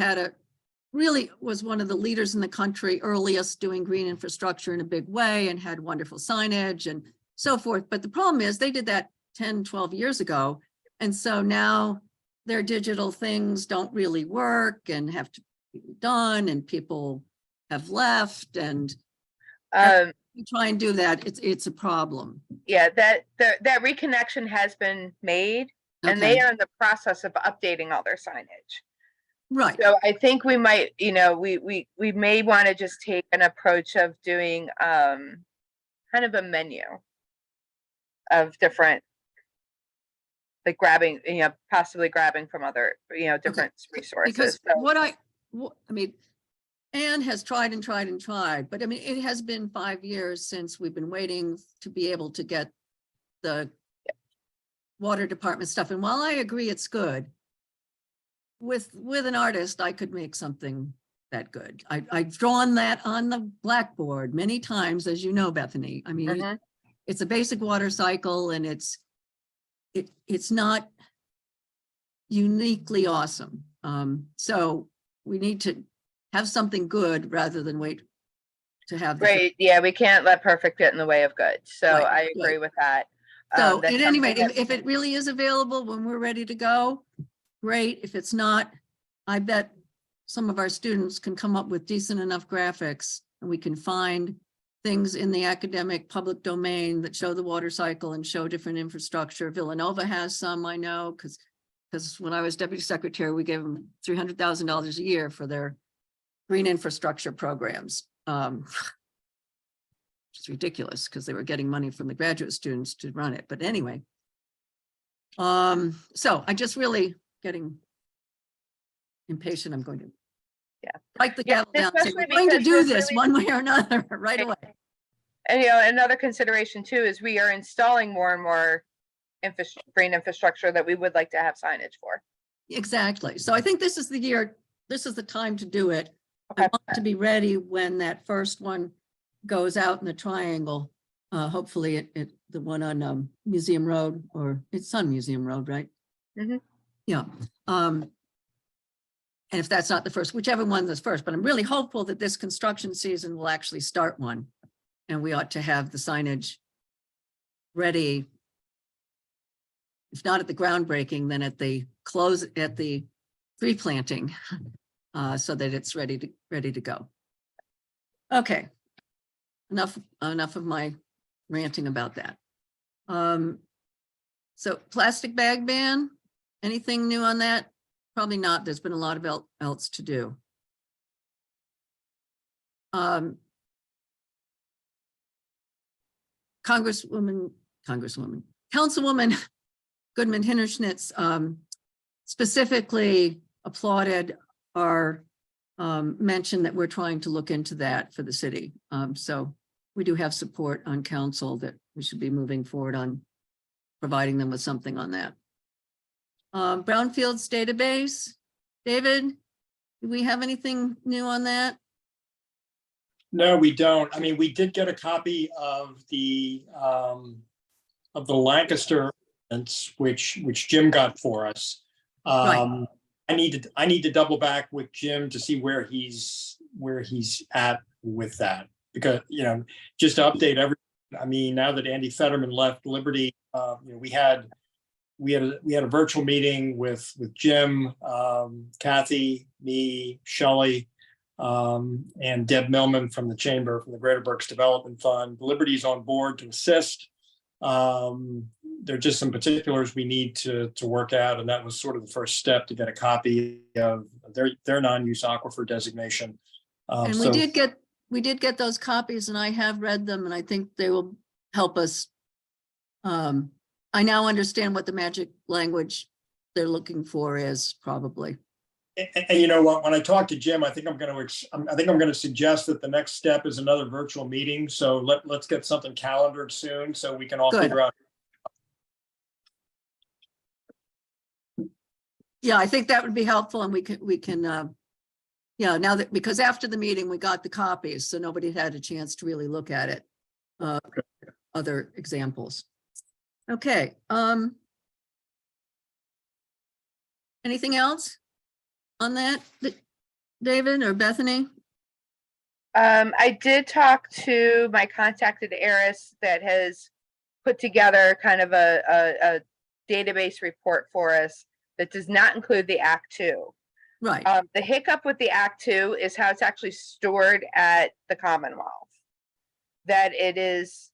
really was one of the leaders in the country, earliest doing green infrastructure in a big way and had wonderful signage and so forth. But the problem is they did that 10, 12 years ago. And so now their digital things don't really work and have to be done and people have left and you try and do that, it's a problem. Yeah, that reconnection has been made. And they Okay. are in the process of updating all their signage. Right. So I think we might, we may want to just take an approach of doing kind of a menu of different, like grabbing, possibly grabbing from other, different resources. Because So I mean, Anne has tried and tried and tried, but I mean, it has been 5 years since we've been waiting to be able to get the water department stuff. And while I agree it's good, with an artist, I could make something that good. I've drawn that on the blackboard many times, as you know, Bethany. I mean, Mhm. it's a basic water cycle and it's not uniquely awesome. So we need to have something good rather than wait to have. Great. Yeah, we can't let perfect get in the way of good. So Right, I agree right. with that. So That's at any something rate, that- if it really is available when we're ready to go, great. If it's not, I bet some of our students can come up with decent enough graphics and we can find things in the academic public domain that show the water cycle and show different infrastructure. Villanova has some, I know, because when I was deputy secretary, we gave them $300,000 a year for their green infrastructure programs. It's ridiculous because they were getting money from the graduate students to run it. But anyway, so I just really getting impatient. I'm going to write the gavel down, and say, especially we're going to because do there's this really- one way or another right away. And another consideration too is we are installing more and more green infrastructure that we would like to have signage for. Exactly. So I think this is the year, this is the time to do it. I Okay. want to be ready when that first one goes out in the triangle. Hopefully the one on Museum Road, or it's on Museum Road, right? Mhm. Yeah. And if that's not the first, whichever one is first, but I'm really hopeful that this construction season will actually start one. And we ought to have the signage ready. If not at the groundbreaking, then at the tree planting, so that it's ready to go. Okay. Enough of my ranting about that. So plastic bag ban, anything new on that? Probably not. There's been a lot of else to do. Councilwoman Goodman Hinterschnitz specifically applauded our mention that we're trying to look into that for the city. So we do have support on council that we should be moving forward on providing them with something on that. Brownfields database, David, do we have anything new on that? No, we don't. I mean, we did get a copy of the Lancaster, which Jim got for us. Right. I need to double back with Jim to see where he's at with that, because just to update everyone. I mean, now that Andy Fetterman left Liberty, we had a virtual meeting with Jim, Kathy, me, Shelley, and Deb Millman from the Chamber, from the Greater Berks Development Fund. Liberty's on board to assist. There are just some particulars we need to work out, and that was sort of the first step to get a copy of their non-use aquifer designation. And we did get those copies, and I have read them, and I think they will help us. I now understand what the magic language they're looking for is, probably. And you know what? When I talk to Jim, I think I'm going to suggest that the next step is another virtual meeting. So let's get something calendared soon so we can all Good. figure out. Yeah, I think that would be helpful, and we can yeah, now that, because after the meeting we got the copies, so nobody had a chance to really look at it. Other examples. Okay. Anything else on that, David or Bethany? I did talk to my contact at Eris that has put together kind of a database report for us that does not include the Act 2. Right. The hiccup with the Act 2 is how it's actually stored at the Commonwealth. That it is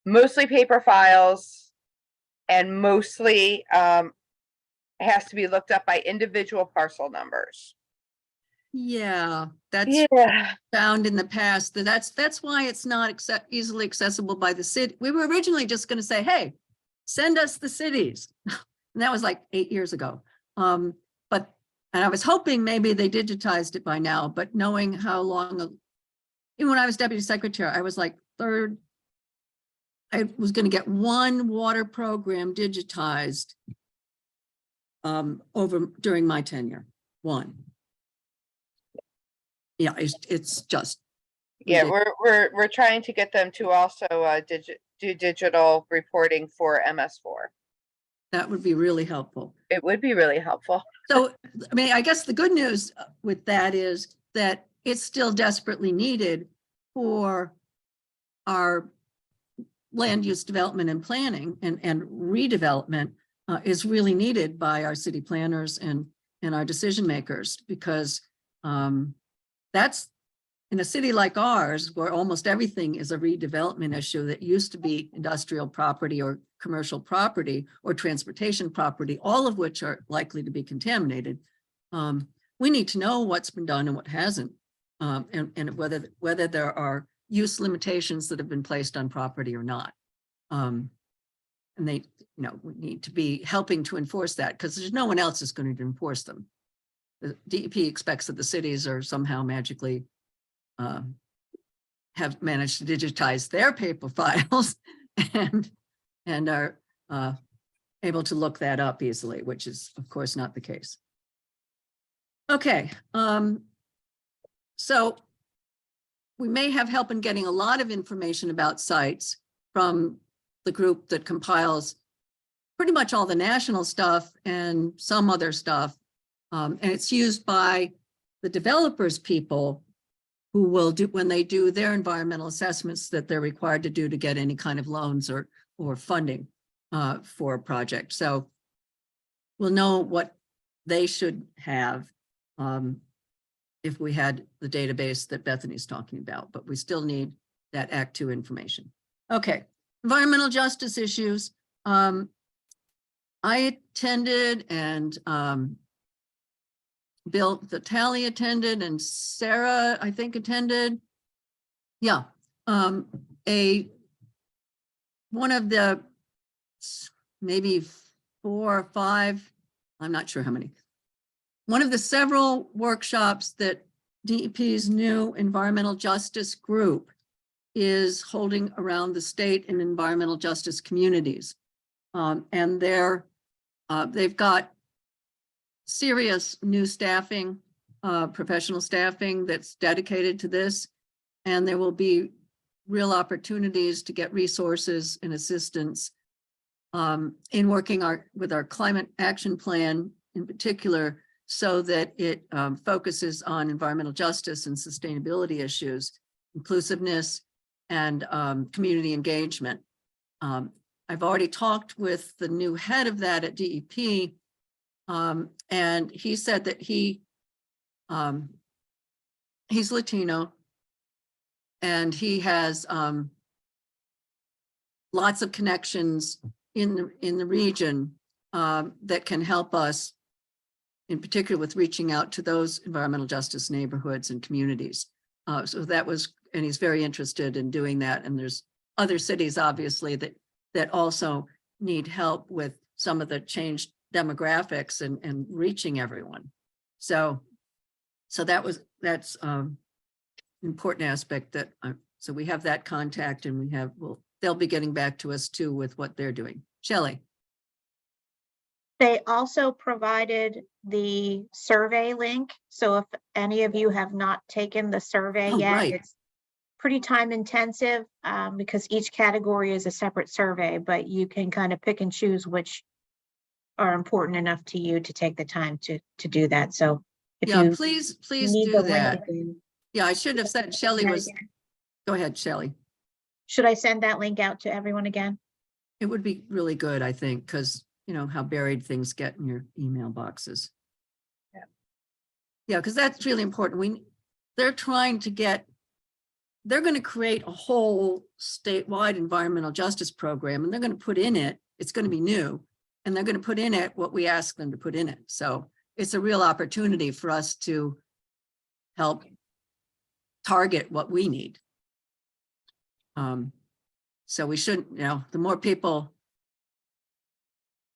mostly paper files. and mostly has to be looked up by individual parcel numbers. Yeah, that's Yeah. found in the past. That's why it's not easily accessible by the city. We were originally just going to say, hey, send us the cities. And that was like 8 years ago. And I was hoping maybe they digitized it by now, but knowing how long, even when I was deputy secretary, I was like I was going to get one water program digitized over during my tenure, one. Yeah, it's just. Yeah, ridiculous. we're trying to get them to also do digital reporting for MS4. That would be really helpful. It would be really helpful. So, I mean, I guess the good news with that is that it's still desperately needed for our land use development and planning, and redevelopment is really needed by our city planners and our decision makers, because that's in a city like ours, where almost everything is a redevelopment issue that used to be industrial property or commercial property or transportation property, all of which are likely to be contaminated. We need to know what's been done and what hasn't, and whether there are use limitations that have been placed on property or not. And they, we need to be helping to enforce that, because there's no one else is going to enforce them. The DEP expects that the cities are somehow magically have managed to digitize their paper files and are able to look that up easily, which is of course not the case. Okay, so we may have help in getting a lot of information about sites from the group that compiles pretty much all the national stuff and some other stuff. And it's used by the developers people who will do, when they do their environmental assessments that they're required to do to get any kind of loans or funding for a project. So we'll know what they should have if we had the database that Bethany's talking about, but we still need that Act 2 information. Okay, environmental justice issues. I attended, and Bill Vitale attended, and Sarah, I think, attended. Yeah, one of the maybe 4 or 5, I'm not sure how many. One of the several workshops that DEP's new environmental justice group is holding around the state and environmental justice communities. And they've got serious new staffing, professional staffing that's dedicated to this. And there will be real opportunities to get resources and assistance in working with our climate action plan in particular, so that it focuses on environmental justice and sustainability issues, inclusiveness, and community engagement. I've already talked with the new head of that at DEP, and he said that he's Latino, and he has lots of connections in the region that can help us, in particular with reaching out to those environmental justice neighborhoods and communities. So that was, and he's very interested in doing that. And there's other cities, obviously, that also need help with some of the changed demographics and reaching everyone. So that's important aspect that, so we have that contact, and they'll be getting back to us too with what they're doing. Shelley. They also provided the survey link. So if any of you have not taken the survey yet, right. It's pretty time intensive because each category is a separate survey, but you can kind of pick and choose which are important enough to you to take the time to do that. So if Yeah, you please need do the link that. again, Yeah, I should have said Shelley that was, again. go ahead, Shelley. Should I send that link out to everyone again? It would be really good, I think, because you know how buried things get in your email boxes. Yeah, because that's really important. They're trying to get they're going to create a whole statewide environmental justice program, and they're going to put in it, it's going to be new, and they're going to put in it what we ask them to put in it. So it's a real opportunity for us to help target what we need. So we shouldn't, the more people,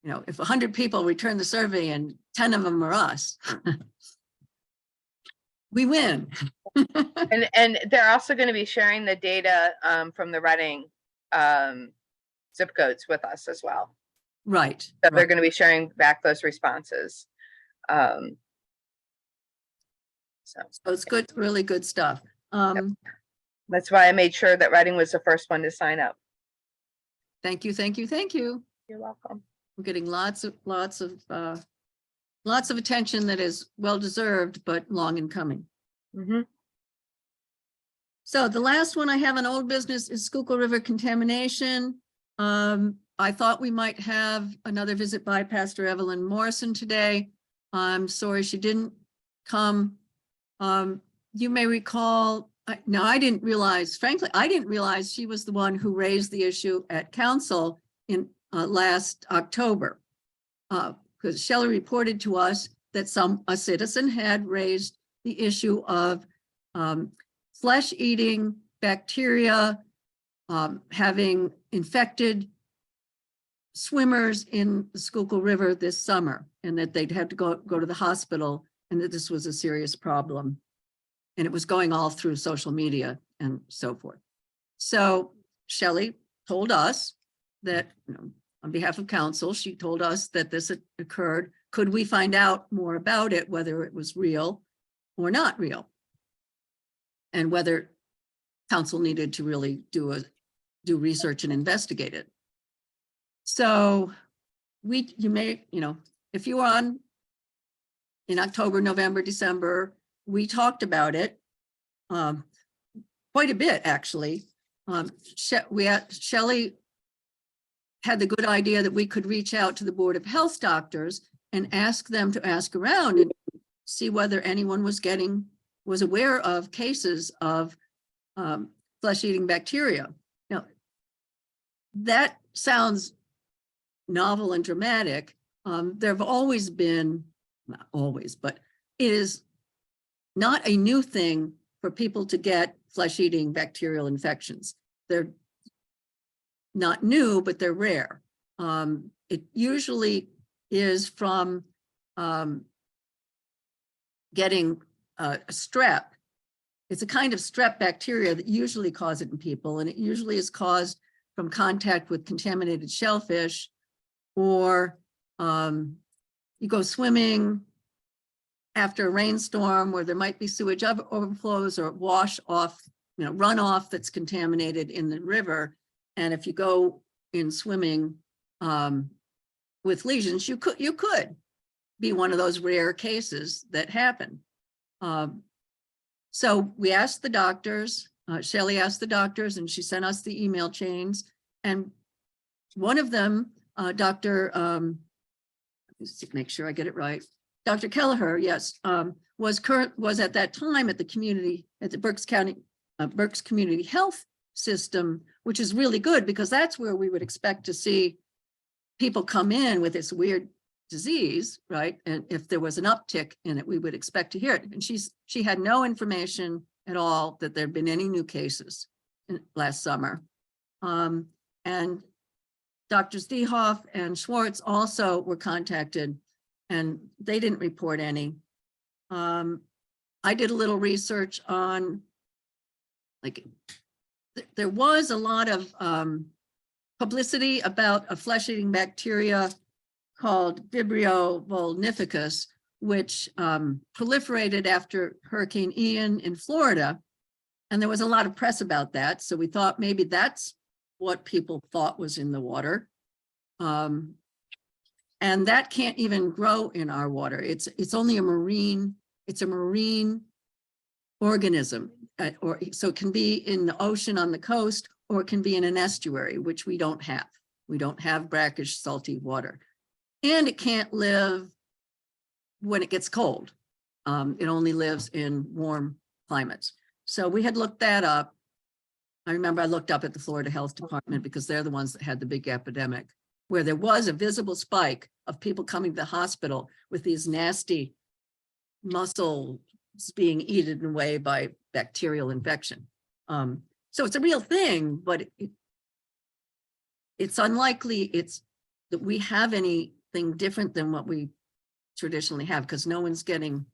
if 100 people return the survey and 10 of them are us, we win. And they're also going to be sharing the data from the Reading zip codes with us as well. Right. So they're right. going to be sharing back those responses. So it's good, really good stuff. That's why I made sure that Reading was the first one to sign up. Thank you, thank you, thank you. You're welcome. We're getting lots of attention that is well deserved, but long in coming. Mm-hmm. So the last one I have on old business is Schuylkill River contamination. I thought we might have another visit by Pastor Evelyn Morrison today. I'm sorry she didn't come. You may recall, now I didn't realize, frankly, I didn't realize she was the one who raised the issue at council in last October. Because Shelley reported to us that a citizen had raised the issue of flesh-eating bacteria having infected swimmers in the Schuylkill River this summer, and that they'd have to go to the hospital, and that this was a serious problem. And it was going all through social media and so forth. So Shelley told us that, on behalf of council, she told us that this had occurred. Could we find out more about it, whether it was real or not real? And whether council needed to really do research and investigate it. So you may, if you were on in October, November, December, we talked about it quite a bit, actually. Shelley had the good idea that we could reach out to the Board of Health doctors and ask them to ask around and see whether anyone was aware of cases of flesh-eating bacteria. Now, that sounds novel and dramatic. There have always been, not always, but it is not a new thing for people to get flesh-eating bacterial infections. They're not new, but they're rare. It usually is from getting a strep. It's a kind of strep bacteria that usually cause it in people, and it usually is caused from contact with contaminated shellfish, or you go swimming after a rainstorm where there might be sewage overflows or wash off, runoff that's contaminated in the river. And if you go in swimming with lesions, you could be one of those rare cases that happen. So we asked the doctors, Shelley asked the doctors, and she sent us the email chains. And one of them, let me make sure I get it right. Dr. Kelleher, yes, was at that time at the Berks Community Health System, which is really good because that's where we would expect to see people come in with this weird disease, right? And if there was an uptick in it, we would expect to hear it. And she had no information at all that there'd been any new cases last summer. And Drs. Dehoff and Schwartz also were contacted, and they didn't report any. I did a little research on, there was a lot of publicity about a flesh-eating bacteria called Vibrio vulnificus, which proliferated after Hurricane Ian in Florida. And there was a lot of press about that. So we thought maybe that's what people thought was in the water. And that can't even grow in our water. It's only a marine organism. So it can be in the ocean on the coast, or it can be in an estuary, which we don't have. We don't have brackish, salty water. And it can't live when it gets cold. It only lives in warm climates. So we had looked that up. I remember I looked up at the Florida Health Department because they're the ones that had the big epidemic, where there was a visible spike of people coming to the hospital with these nasty muscles being eaten away by bacterial infection. So it's a real thing, but it's unlikely that we have anything different than what we traditionally have, because no one's getting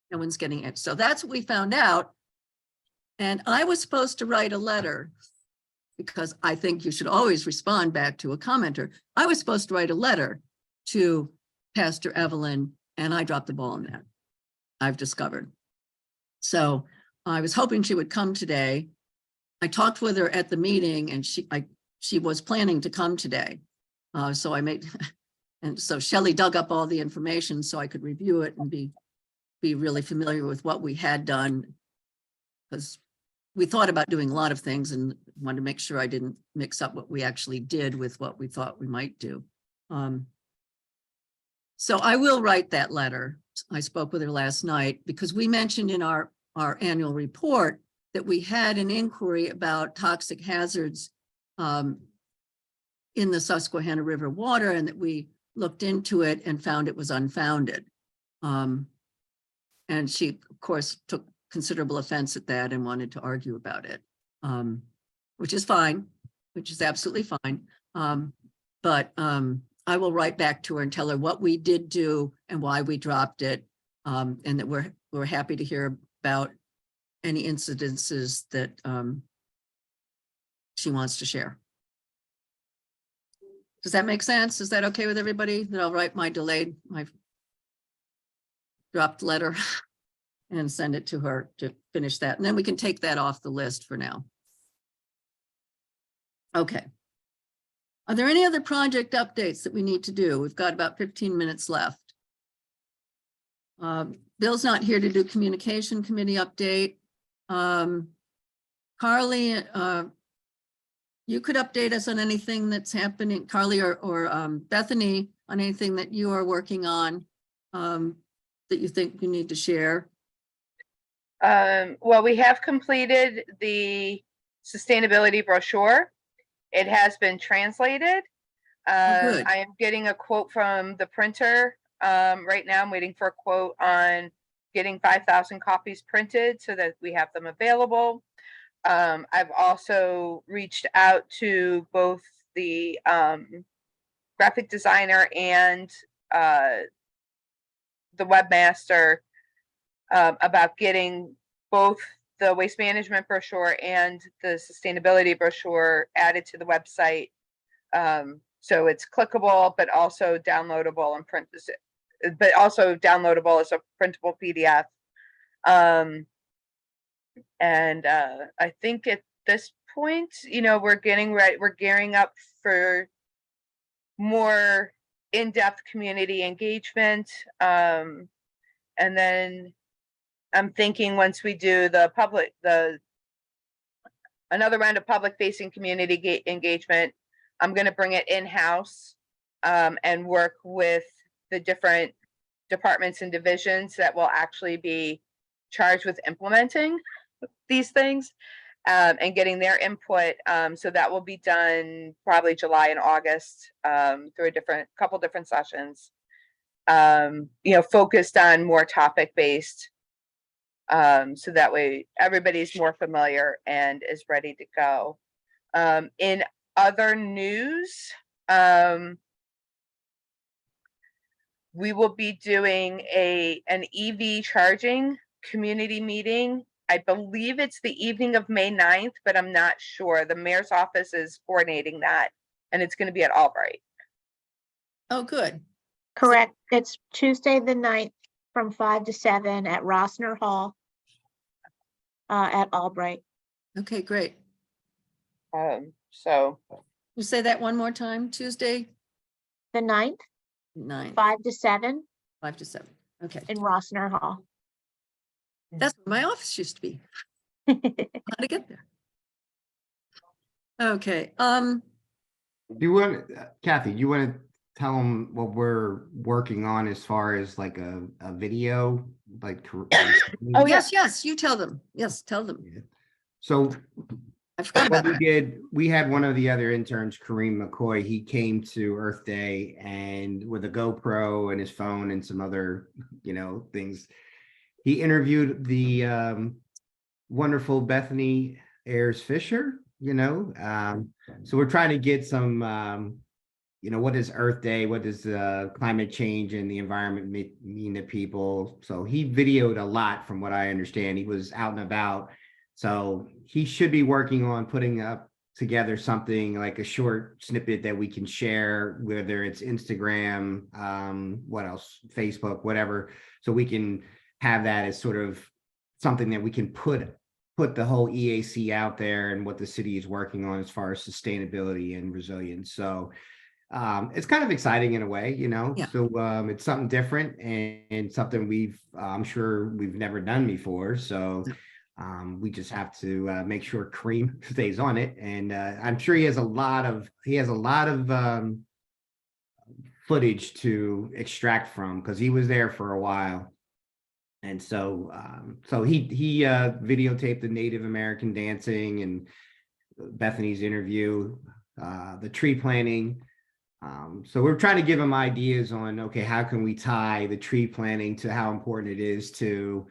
it. So that's what we found out. And I was supposed to write a letter, because I think you should always respond back to a commenter. I was supposed to write a letter to Pastor Evelyn, and I dropped the ball on that, I've discovered. So I was hoping she would come today. I talked with her at the meeting, and she was planning to come today. So I made, and so Shelley dug up all the information so I could review it and be really familiar with what we had done, because we thought about doing a lot of things and wanted to make sure I didn't mix up what we actually did with what we thought we might do. So I will write that letter. I spoke with her last night because we mentioned in our annual report that we had an inquiry about toxic hazards in the Susquehanna River water, and that we looked into it and found it was unfounded. And she, of course, took considerable offense at that and wanted to argue about it, which is fine, which is absolutely fine. But I will write back to her and tell her what we did do and why we dropped it, and that we're happy to hear about any incidences that she wants to share. Does that make sense? Is that okay with everybody? That I'll write my dropped letter and send it to her to finish that. And then we can take that off the list for now. Okay. Are there any other project updates that we need to do? We've got about 15 minutes left. Bill's not here to do communication committee update. Carly, you could update us on anything that's happening, Carly or Bethany, on anything that you are working on that you think you need to share. Well, we have completed the sustainability brochure. It has been translated. Good. I am getting a quote from the printer. Right now I'm waiting for a quote on getting 5,000 copies printed so that we have them available. I've also reached out to both the graphic designer and the webmaster about getting both the waste management brochure and the sustainability brochure added to the website. So it's clickable, but also downloadable and but also downloadable as a printable PDF. And I think at this point, we're getting ready, we're gearing up for more in-depth community engagement. And then I'm thinking once we do another round of public facing community engagement, I'm going to bring it in-house and work with the different departments and divisions that will actually be charged with implementing these things and getting their input. So that will be done probably July and August through a couple different sessions, focused on more topic-based. So that way everybody's more familiar and is ready to go. In other news, we will be doing an EV charging community meeting. I believe it's the evening of May 9th, but I'm not sure. The mayor's office is coordinating that, and it's going to be at Albright. Oh, good. Correct. It's Tuesday the 9th from 5 to 7 at Rossner Hall at Albright. Okay, great. So You say that one more time, Tuesday? The 9th, 9, 5 to 7 5 to 7. Okay. in Rossner Hall. That's where my office used to be. How to get there. Okay. Do you want, Kathy, you want to tell them what we're working on as far as like a video, like? Oh, yes, you tell them. Yes, tell them. So I forgot Well, about we that. did, we had one of the other interns, Kareem McCoy, he came to Earth Day and with a GoPro and his phone and some other, things. He interviewed the wonderful Bethany Ayers Fisher, so we're trying to get some, what is Earth Day? What does climate change and the environment mean to people? So he videoed a lot from what I understand. He was out and about. So he should be working on putting up together something like a short snippet that we can share, whether it's Instagram, what else, Facebook, whatever. So we can have that as sort of something that we can put the whole EAC out there and what the city is working on as far as sustainability and resilience. So it's kind of exciting in a way, Yeah. so it's something different and something I'm sure we've never done before. So we just have to make sure Kareem stays on it. And I'm sure he has a lot of footage to extract from, because he was there for a while. And so he videotaped the Native American dancing and Bethany's interview, the tree planting. So we're trying to give him ideas on, okay, how can we tie the tree planting to how important it is to,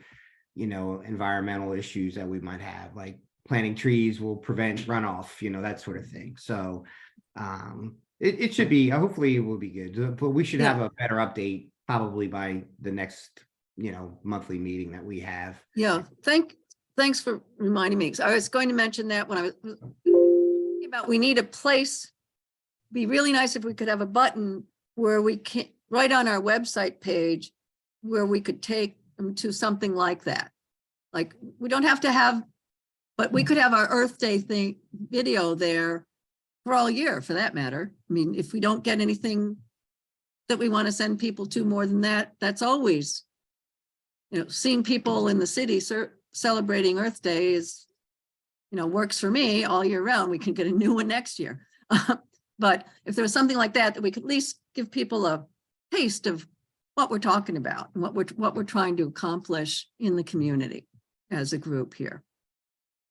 environmental issues that we might have, like planting trees will prevent runoff, that sort of thing. So it should be, hopefully it will be good, but we should have a better update probably by the next, monthly meeting that we have. Yeah, thanks for reminding me, because I was going to mention that when I was thinking about, we need a place. Be really nice if we could have a button where we can, right on our website page, where we could take them to something like that. Like, we don't have to have, but we could have our Earth Day video there for all year, for that matter. I mean, if we don't get anything that we want to send people to more than that, that's always, seeing people in the city celebrating Earth Day is, works for me all year round. We can get a new one next year. But if there was something like that, that we could at least give people a taste of what we're talking about and what we're trying to accomplish in the community as a group here.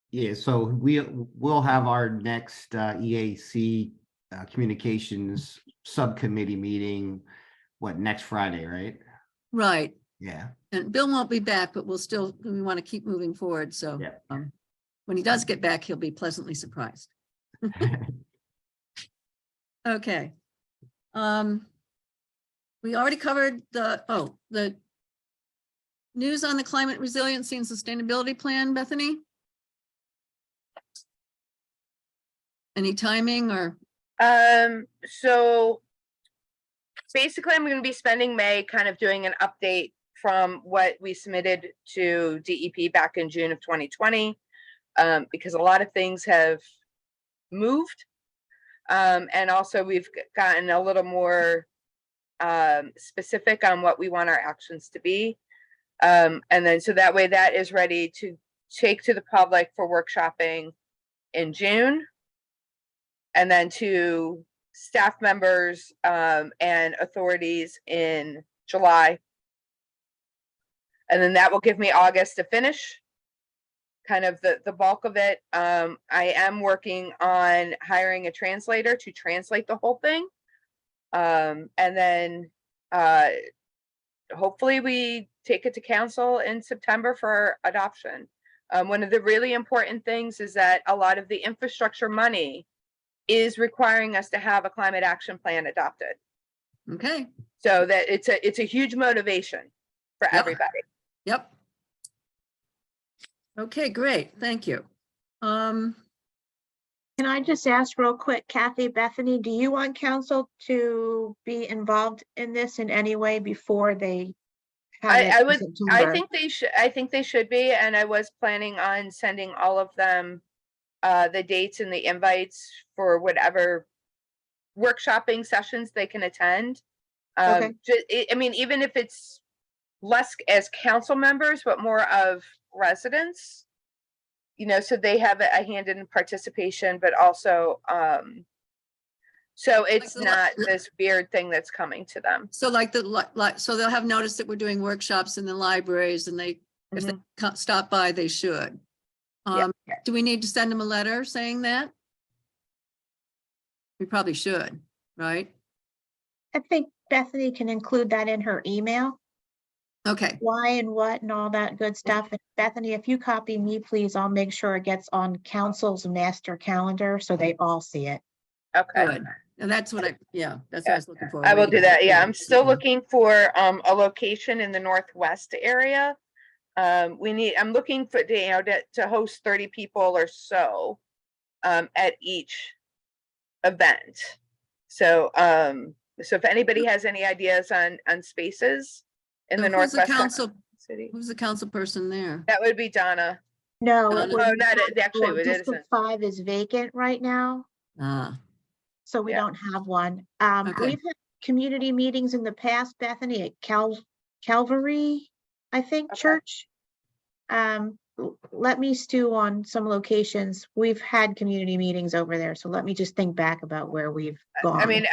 Yeah, so we'll have our next EAC communications subcommittee meeting, next Friday, right? Right. Yeah. And Bill won't be back, but we want to keep moving forward. So when he does get back, he'll be pleasantly surprised. Okay. We already covered the news on the climate resiliency and sustainability plan, Bethany? Any timing or? So basically I'm going to be spending May kind of doing an update from what we submitted to DEP back in June of 2020, because a lot of things have moved. And also we've gotten a little more specific on what we want our actions to be. And then so that way that is ready to take to the public for workshopping in June. And then to staff members and authorities in July. And then that will give me August to finish kind of the bulk of it. I am working on hiring a translator to translate the whole thing. And then hopefully we take it to council in September for adoption. One of the really important things is that a lot of the infrastructure money is requiring us to have a climate action plan adopted. Okay. So that it's a huge motivation for everybody. Yep. Okay, great. Thank you. Can I just ask real quick, Kathy, Bethany, do you want council to be involved in this in any way before they have it I in would, I September? think they should be, and I was planning on sending all of them the dates and the invites for whatever workshopping sessions they can attend. Okay. I mean, even if it's less as council members, but more of residents, so they have a hand in participation, but also, so it's not this weird thing that's coming to them. So so they'll have noticed that we're doing workshops in the libraries, and if they stop by, they should. Yeah. Do we need to send them a letter saying that? We probably should, right? I think Bethany can include that in her email, Okay, why and what and all that good stuff. And Bethany, if you copy me, please, I'll make sure it gets on council's master calendar so they all see it. Okay. good. And that's what yeah, that's what I was looking for. I will do that. Yeah, I'm still Mhm. looking for a location in the northwest area. I'm looking for, to host 30 people or so at each event. So if anybody has any ideas on spaces in So the who's the northwest council, city, who's the council person there? that would be Donna. No, Donna? it would Oh, not not. actually, Well, it District isn't. 5 is vacant right now, Ah, so we Yeah. don't have one. Okay. We've had community meetings in the past, Bethany, at Calvary, I think, Okay. church. Let me stew on some locations. We've had community meetings over there, so let me just think back about where we've gone. I mean,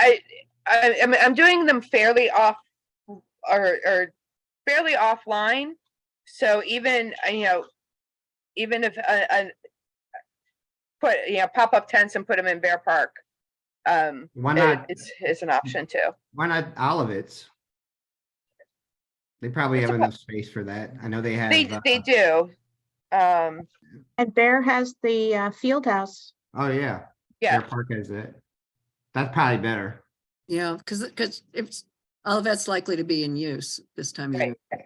I'm doing them fairly off or fairly offline. So even even if pop up tents and put them in Bear Park, Why not? it's an option too. Why not Olivet's? They probably have enough space for that. I know they have. They do. And Bear has the field house. Oh, yeah. Yeah. Their park has that. That's probably better. yeah, because it's, all of that's likely to be in use this time of year. Right.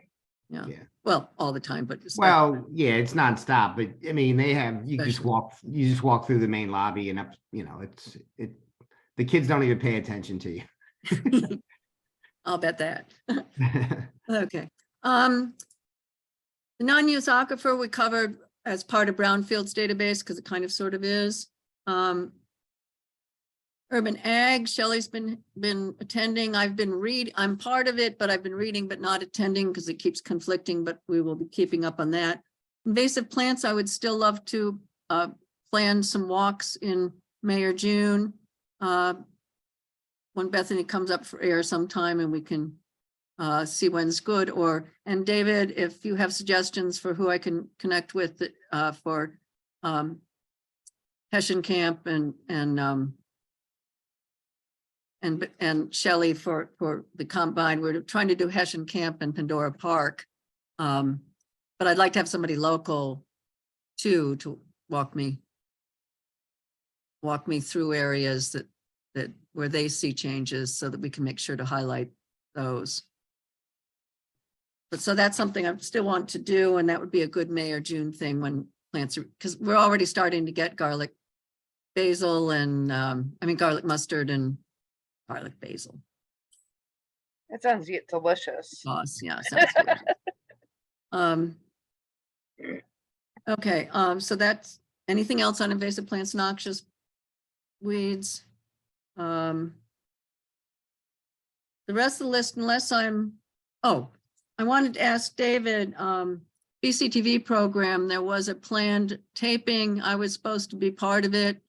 Yeah, Yeah. well, all the time, but. Well, yeah, it's nonstop, but I mean, they have, you just Especially. walk through the main lobby and up, the kids don't even pay attention to you. I'll bet that. Okay. The non-use aquifer we covered as part of Brownfield's database because it kind of sort of is. Urban ag, Shelley's been attending. I'm part of it, but I've been reading but not attending because it keeps conflicting, but we will be keeping up on that. Invasive plants, I would still love to plan some walks in May or June. When Bethany comes up for air sometime and we can see when's good, and David, if you have suggestions for who I can connect with for Hessian Camp and Shelley for the combine. We're trying to do Hessian Camp and Pandora Park. But I'd like to have somebody local too, to walk me through areas that where they see changes so that we can make sure to highlight those. But so that's something I still want to do, and that would be a good May or June thing when plants are, because we're already starting to get garlic basil and garlic mustard and garlic basil. That sounds delicious. Sauce, yeah, sounds delicious. Okay, so that's, anything else on invasive plants, noxious weeds? The rest of the list, unless I wanted to ask David, BCTV program, there was a planned taping. I was supposed to be part of it.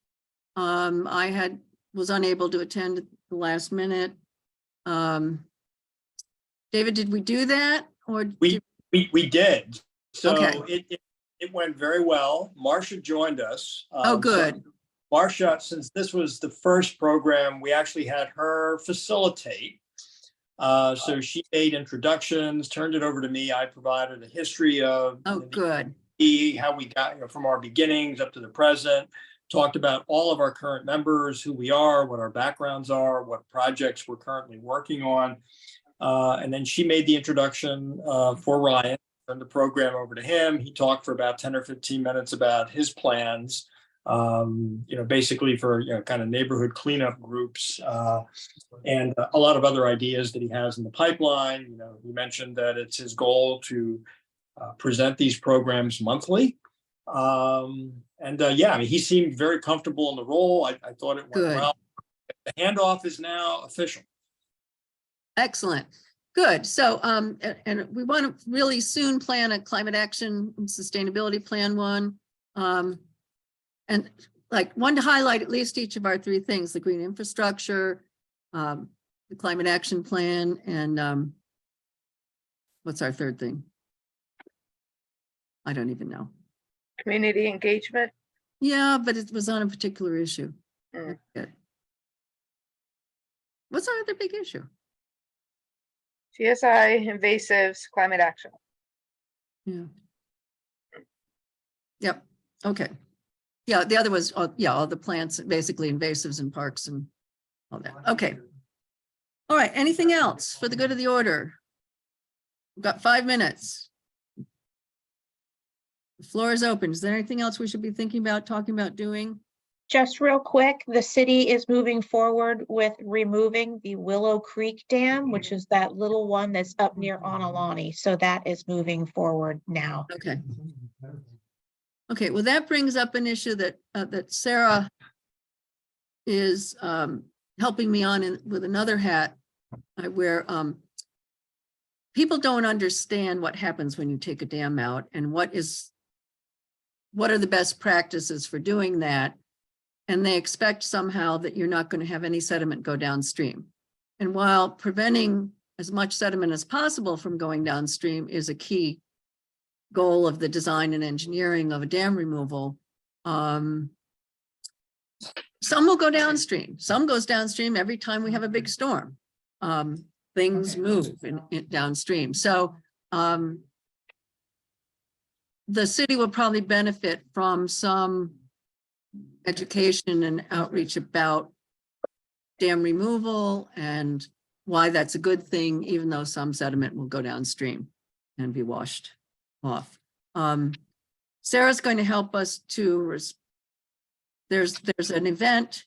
I was unable to attend at the last minute. David, did we do that? Or We did. So Okay. it went very well. Marcia joined us. Oh, good. So Marcia, since this was the first program, we actually had her facilitate. So she made introductions, turned it over to me. I provided a history of good. how we got from our beginnings up to the present, talked about all of our current members, who we are, what our backgrounds are, what projects we're currently working on. And then she made the introduction for Ryan, turned the program over to him. He talked for about 10 or 15 minutes about his plans, basically for, kind of neighborhood cleanup groups and a lot of other ideas that he has in the pipeline. He mentioned that it's his goal to present these programs monthly. He seemed very comfortable in the role. I thought it went Good. well. The handoff is now official. Excellent. Good. So, and we want to really soon plan a climate action and sustainability plan one. And like one to highlight at least each of our three things, the green infrastructure, the climate action plan, and what's our third thing? I don't even know. Community engagement. Yeah, but it was on a particular issue. Mm. Good. What's our other big issue? GSI, invasives, climate action. Yeah. Yep, okay. Yeah, the other was, yeah, all the plants, basically invasives in parks and all that. Okay. All right, anything else for the good of the order? We've got 5 minutes. The floor is open. Is there anything else we should be thinking about, talking about, doing? Just real quick, the city is moving forward with removing the Willow Creek Dam, which is that little one that's up near Onalani. So that is moving forward now. Okay. Okay, well, that brings up an issue that that Sarah is helping me on with another hat, where people don't understand what happens when you take a dam out and what are the best practices for doing that. And they expect somehow that you're not going to have any sediment go downstream. And while preventing as much sediment as possible from going downstream is a key goal of the design and engineering of a dam removal, some will go downstream. Some goes downstream every time we have a big storm. Things move in downstream. So the city will probably benefit from some education and outreach about dam removal and why that's a good thing, even though some sediment will go downstream and be washed off. Sarah's going to help us to, there's an event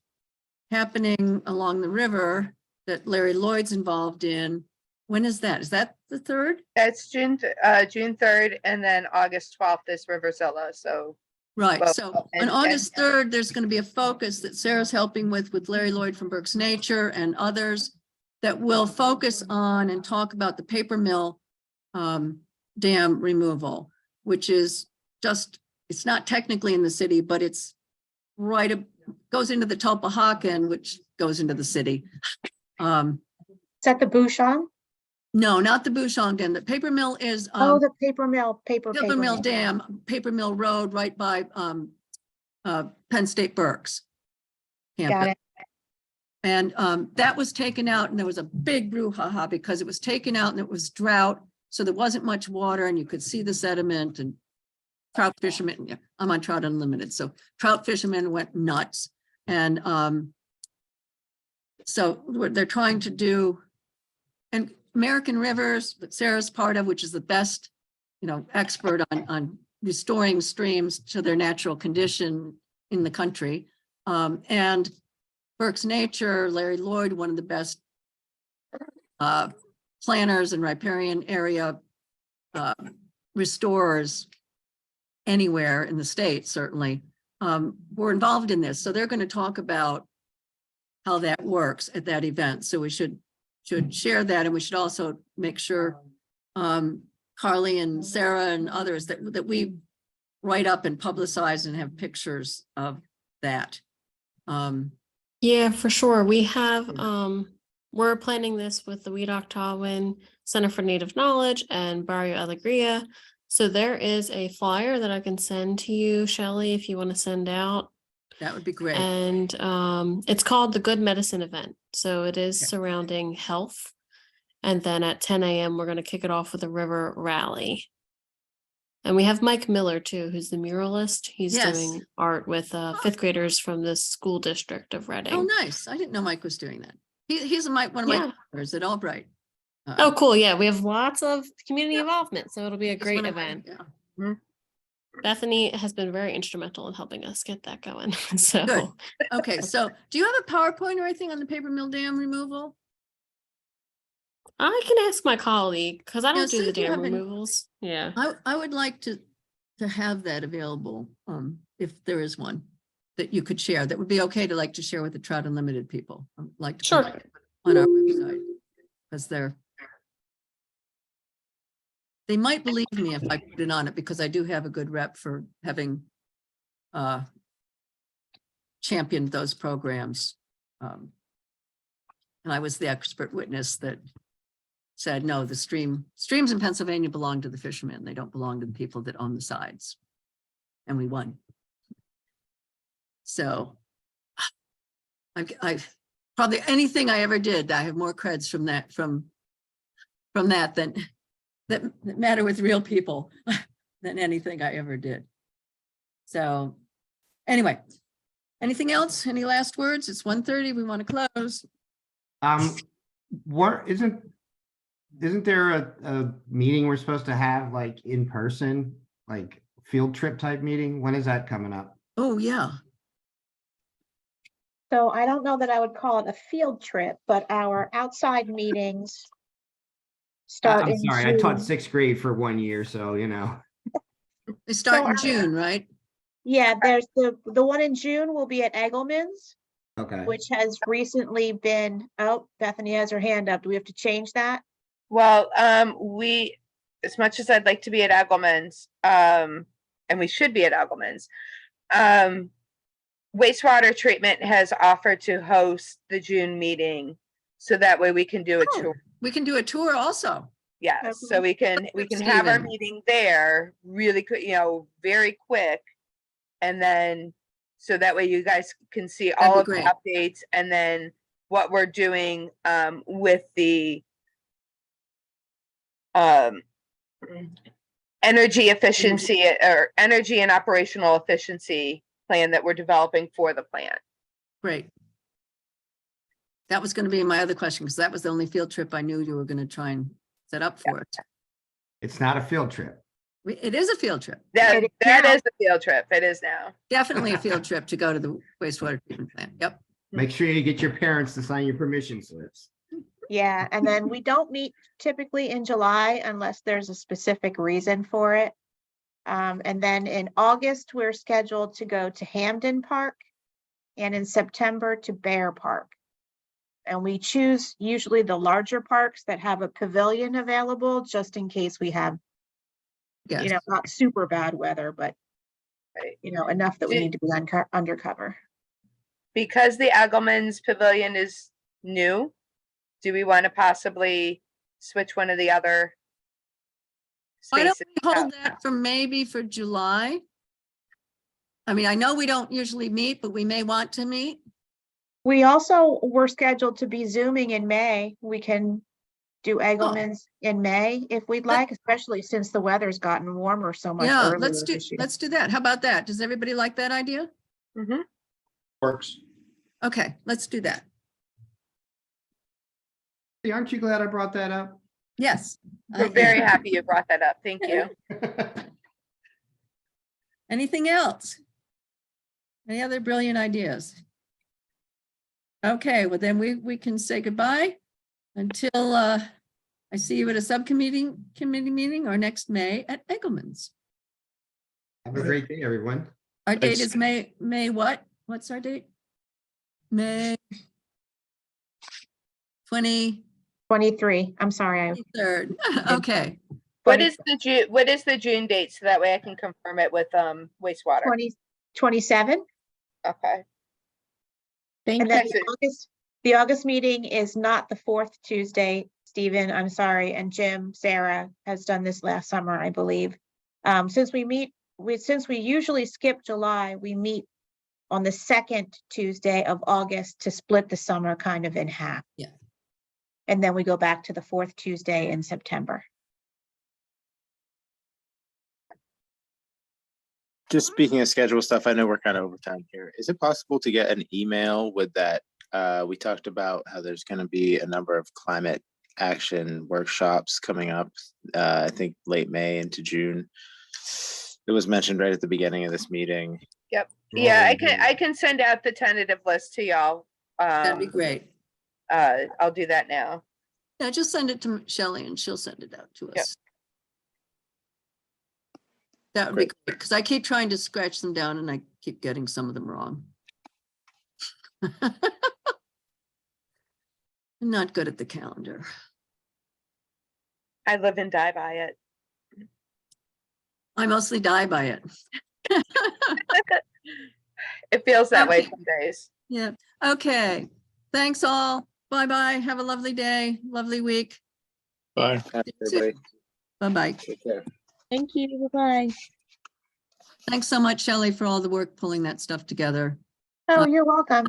happening along the river that Larry Lloyd's involved in. When is that? Is that the 3rd? That's June 3rd, and then August 12th is Riverzilla. So Right. well, So on August 3rd, there's going to be a focus that Sarah's helping with Larry Lloyd from Berks Nature and others that will focus on and talk about the paper mill dam removal, which is just, it's not technically in the city, but it's right, goes into the Tulpehocken, which goes into the city. Is that the Bouchon? No, not the Bouchon Dam. The paper mill is Oh, the paper mill, paper mill dam, Paper Mill Road, right by Penn State Berks campus. Got it. And that was taken out, and there was a big brouhaha because it was taken out and it was drought. So there wasn't much water and you could see the sediment, and trout fishermen, yeah, I'm on Trout Unlimited. So trout fishermen went nuts. And so what they're trying to do, and American Rivers, that Sarah's part of, which is the best, expert on restoring streams to their natural condition in the country. And Berks Nature, Larry Lloyd, one of the best planners and riparian area restorers anywhere in the state, certainly, were involved in this. So they're going to talk about how that works at that event. So we should share that, and we should also make sure Carly and Sarah and others that we write up and publicize and have pictures of that. Yeah, for sure. We have, we're planning this with the Weedock-Tawin Center for Native Knowledge and Barrio Alegria. So there is a flyer that I can send to you, Shelley, if you want to send out. That would be great. And it's called the Good Medicine Event. So it is surrounding health. And then at 10 a.m., we're going to kick it off with a river rally. And we have Mike Miller, too, who's the muralist. He's doing art with 5th graders from the school district of Reading. Oh, nice. I didn't know Mike was doing that. He's one of my partners at Albright. Oh, cool. Yeah, we have lots of community involvement. So it'll be a great event. Bethany has been very instrumental in helping us get that going. So good. Okay, so do you have a PowerPoint or anything on the paper mill dam removal? I can ask my colleague because I don't do see the if you dam have any- removals. Yeah. I would like to have that available, if there is one that you could share. That would be okay to share with the Trout Unlimited people. I'd like to put it on our website, because they might believe me if I put it on it, because I do have a good rep for having championed those programs. And I was the expert witness that said, no, the streams in Pennsylvania belong to the fishermen. They don't belong to the people that own the sides. and we won. So I've probably anything I ever did, I have more creds from that, from that than that matter with real people than anything I ever did. So anyway, anything else? Any last words? It's 1:30. We want to close. What isn't there a meeting we're supposed to have like in person, like field trip type meeting? When is that coming up? Oh, yeah. So I don't know that I would call it a field trip, but our outside meetings start I'm in sorry, I taught June. 6th grade for 1 year, so They start So in June, right? Yeah, there's the one in June will be at Eggleman's, okay. which has recently been, oh, Bethany has her hand up. Do we have to change that? Well, we, as much as I'd like to be at Eggleman's, and we should be at Eggleman's, wastewater treatment has offered to host the June meeting. So that way we can do a Oh, tour. we can do a tour also. Yes, so Okay. we can have our Steven. meeting there really quick, very quick. And then, so that way you guys can see all be of the great. updates and then what we're doing with the energy efficiency or energy and operational efficiency plan that we're developing for the plant. Great. That was going to be my other question, because that was the only field trip I knew you were going to try and set up for it. It's not a field trip. It is a field trip. That It is that now. is the field trip. It is now. Definitely a field trip to go to the wastewater treatment plant. Yep. Make sure you get your parents to sign your permission slips. Yeah, and then we don't meet typically in July unless there's a specific reason for it. And then in August, we're scheduled to go to Hamden Park and in September to Bear Park. And we choose usually the larger parks that have a pavilion available just in case we have, Yes. not super bad weather, but Right. enough that we need to be undercover. Because the Eggleman's Pavilion is new, do we want to possibly switch one of the other Why don't spaces we hold out? that for maybe for July? I mean, I know we don't usually meet, but we may want to meet. We also were scheduled to be Zooming in May. We can do Eggleman's in May if we'd like, especially since the weather's gotten warmer so much Yeah, earlier let's this year. do that. How about that? Does everybody like that idea? Mhm. Works. Okay, let's do that. See, aren't you glad I brought that up? Yes. We're very happy you brought that up. Thank you. Anything else? Any other brilliant ideas? Okay, well then we can say goodbye until I see you at a subcommittee meeting or next May at Eggleman's. Have a great day, everyone. Our date Thanks. is May what? What's our date? May 23, I'm sorry. 23rd. Okay, What is the June date? So that way I can confirm it with wastewater. 27. Okay. Thank And you. then the August meeting is not the 4th Tuesday, Stephen, I'm sorry, and Jim, Sarah has done this last summer, I believe. Since we usually skip July, we meet on the 2nd Tuesday of August to split the summer kind of in half. Yeah. And then we go back to the 4th Tuesday in September. Just speaking of schedule stuff, I know we're kind of over time here. Is it possible to get an email with that? We talked about how there's going to be a number of climate action workshops coming up, I think late May into June. It was mentioned right at the beginning of this meeting. Yep. Yeah, I can send out the tentative list to y'all. that'd be great. I'll do that now. Yeah, just send it to Shelley and she'll send it out to Yep. us. That would be great, because I keep trying to scratch them down and I keep getting some of them wrong. I'm not good at the calendar. I live and die by it. I mostly die by it. It feels that way Okay. some days. Yeah, okay. Thanks all. Bye-bye. Have a lovely day, lovely week. Bye. Everybody, Bye-bye. take care. Thank you. Bye-bye. Thanks so much, Shelley, for all the work pulling that stuff together. Oh, you're welcome.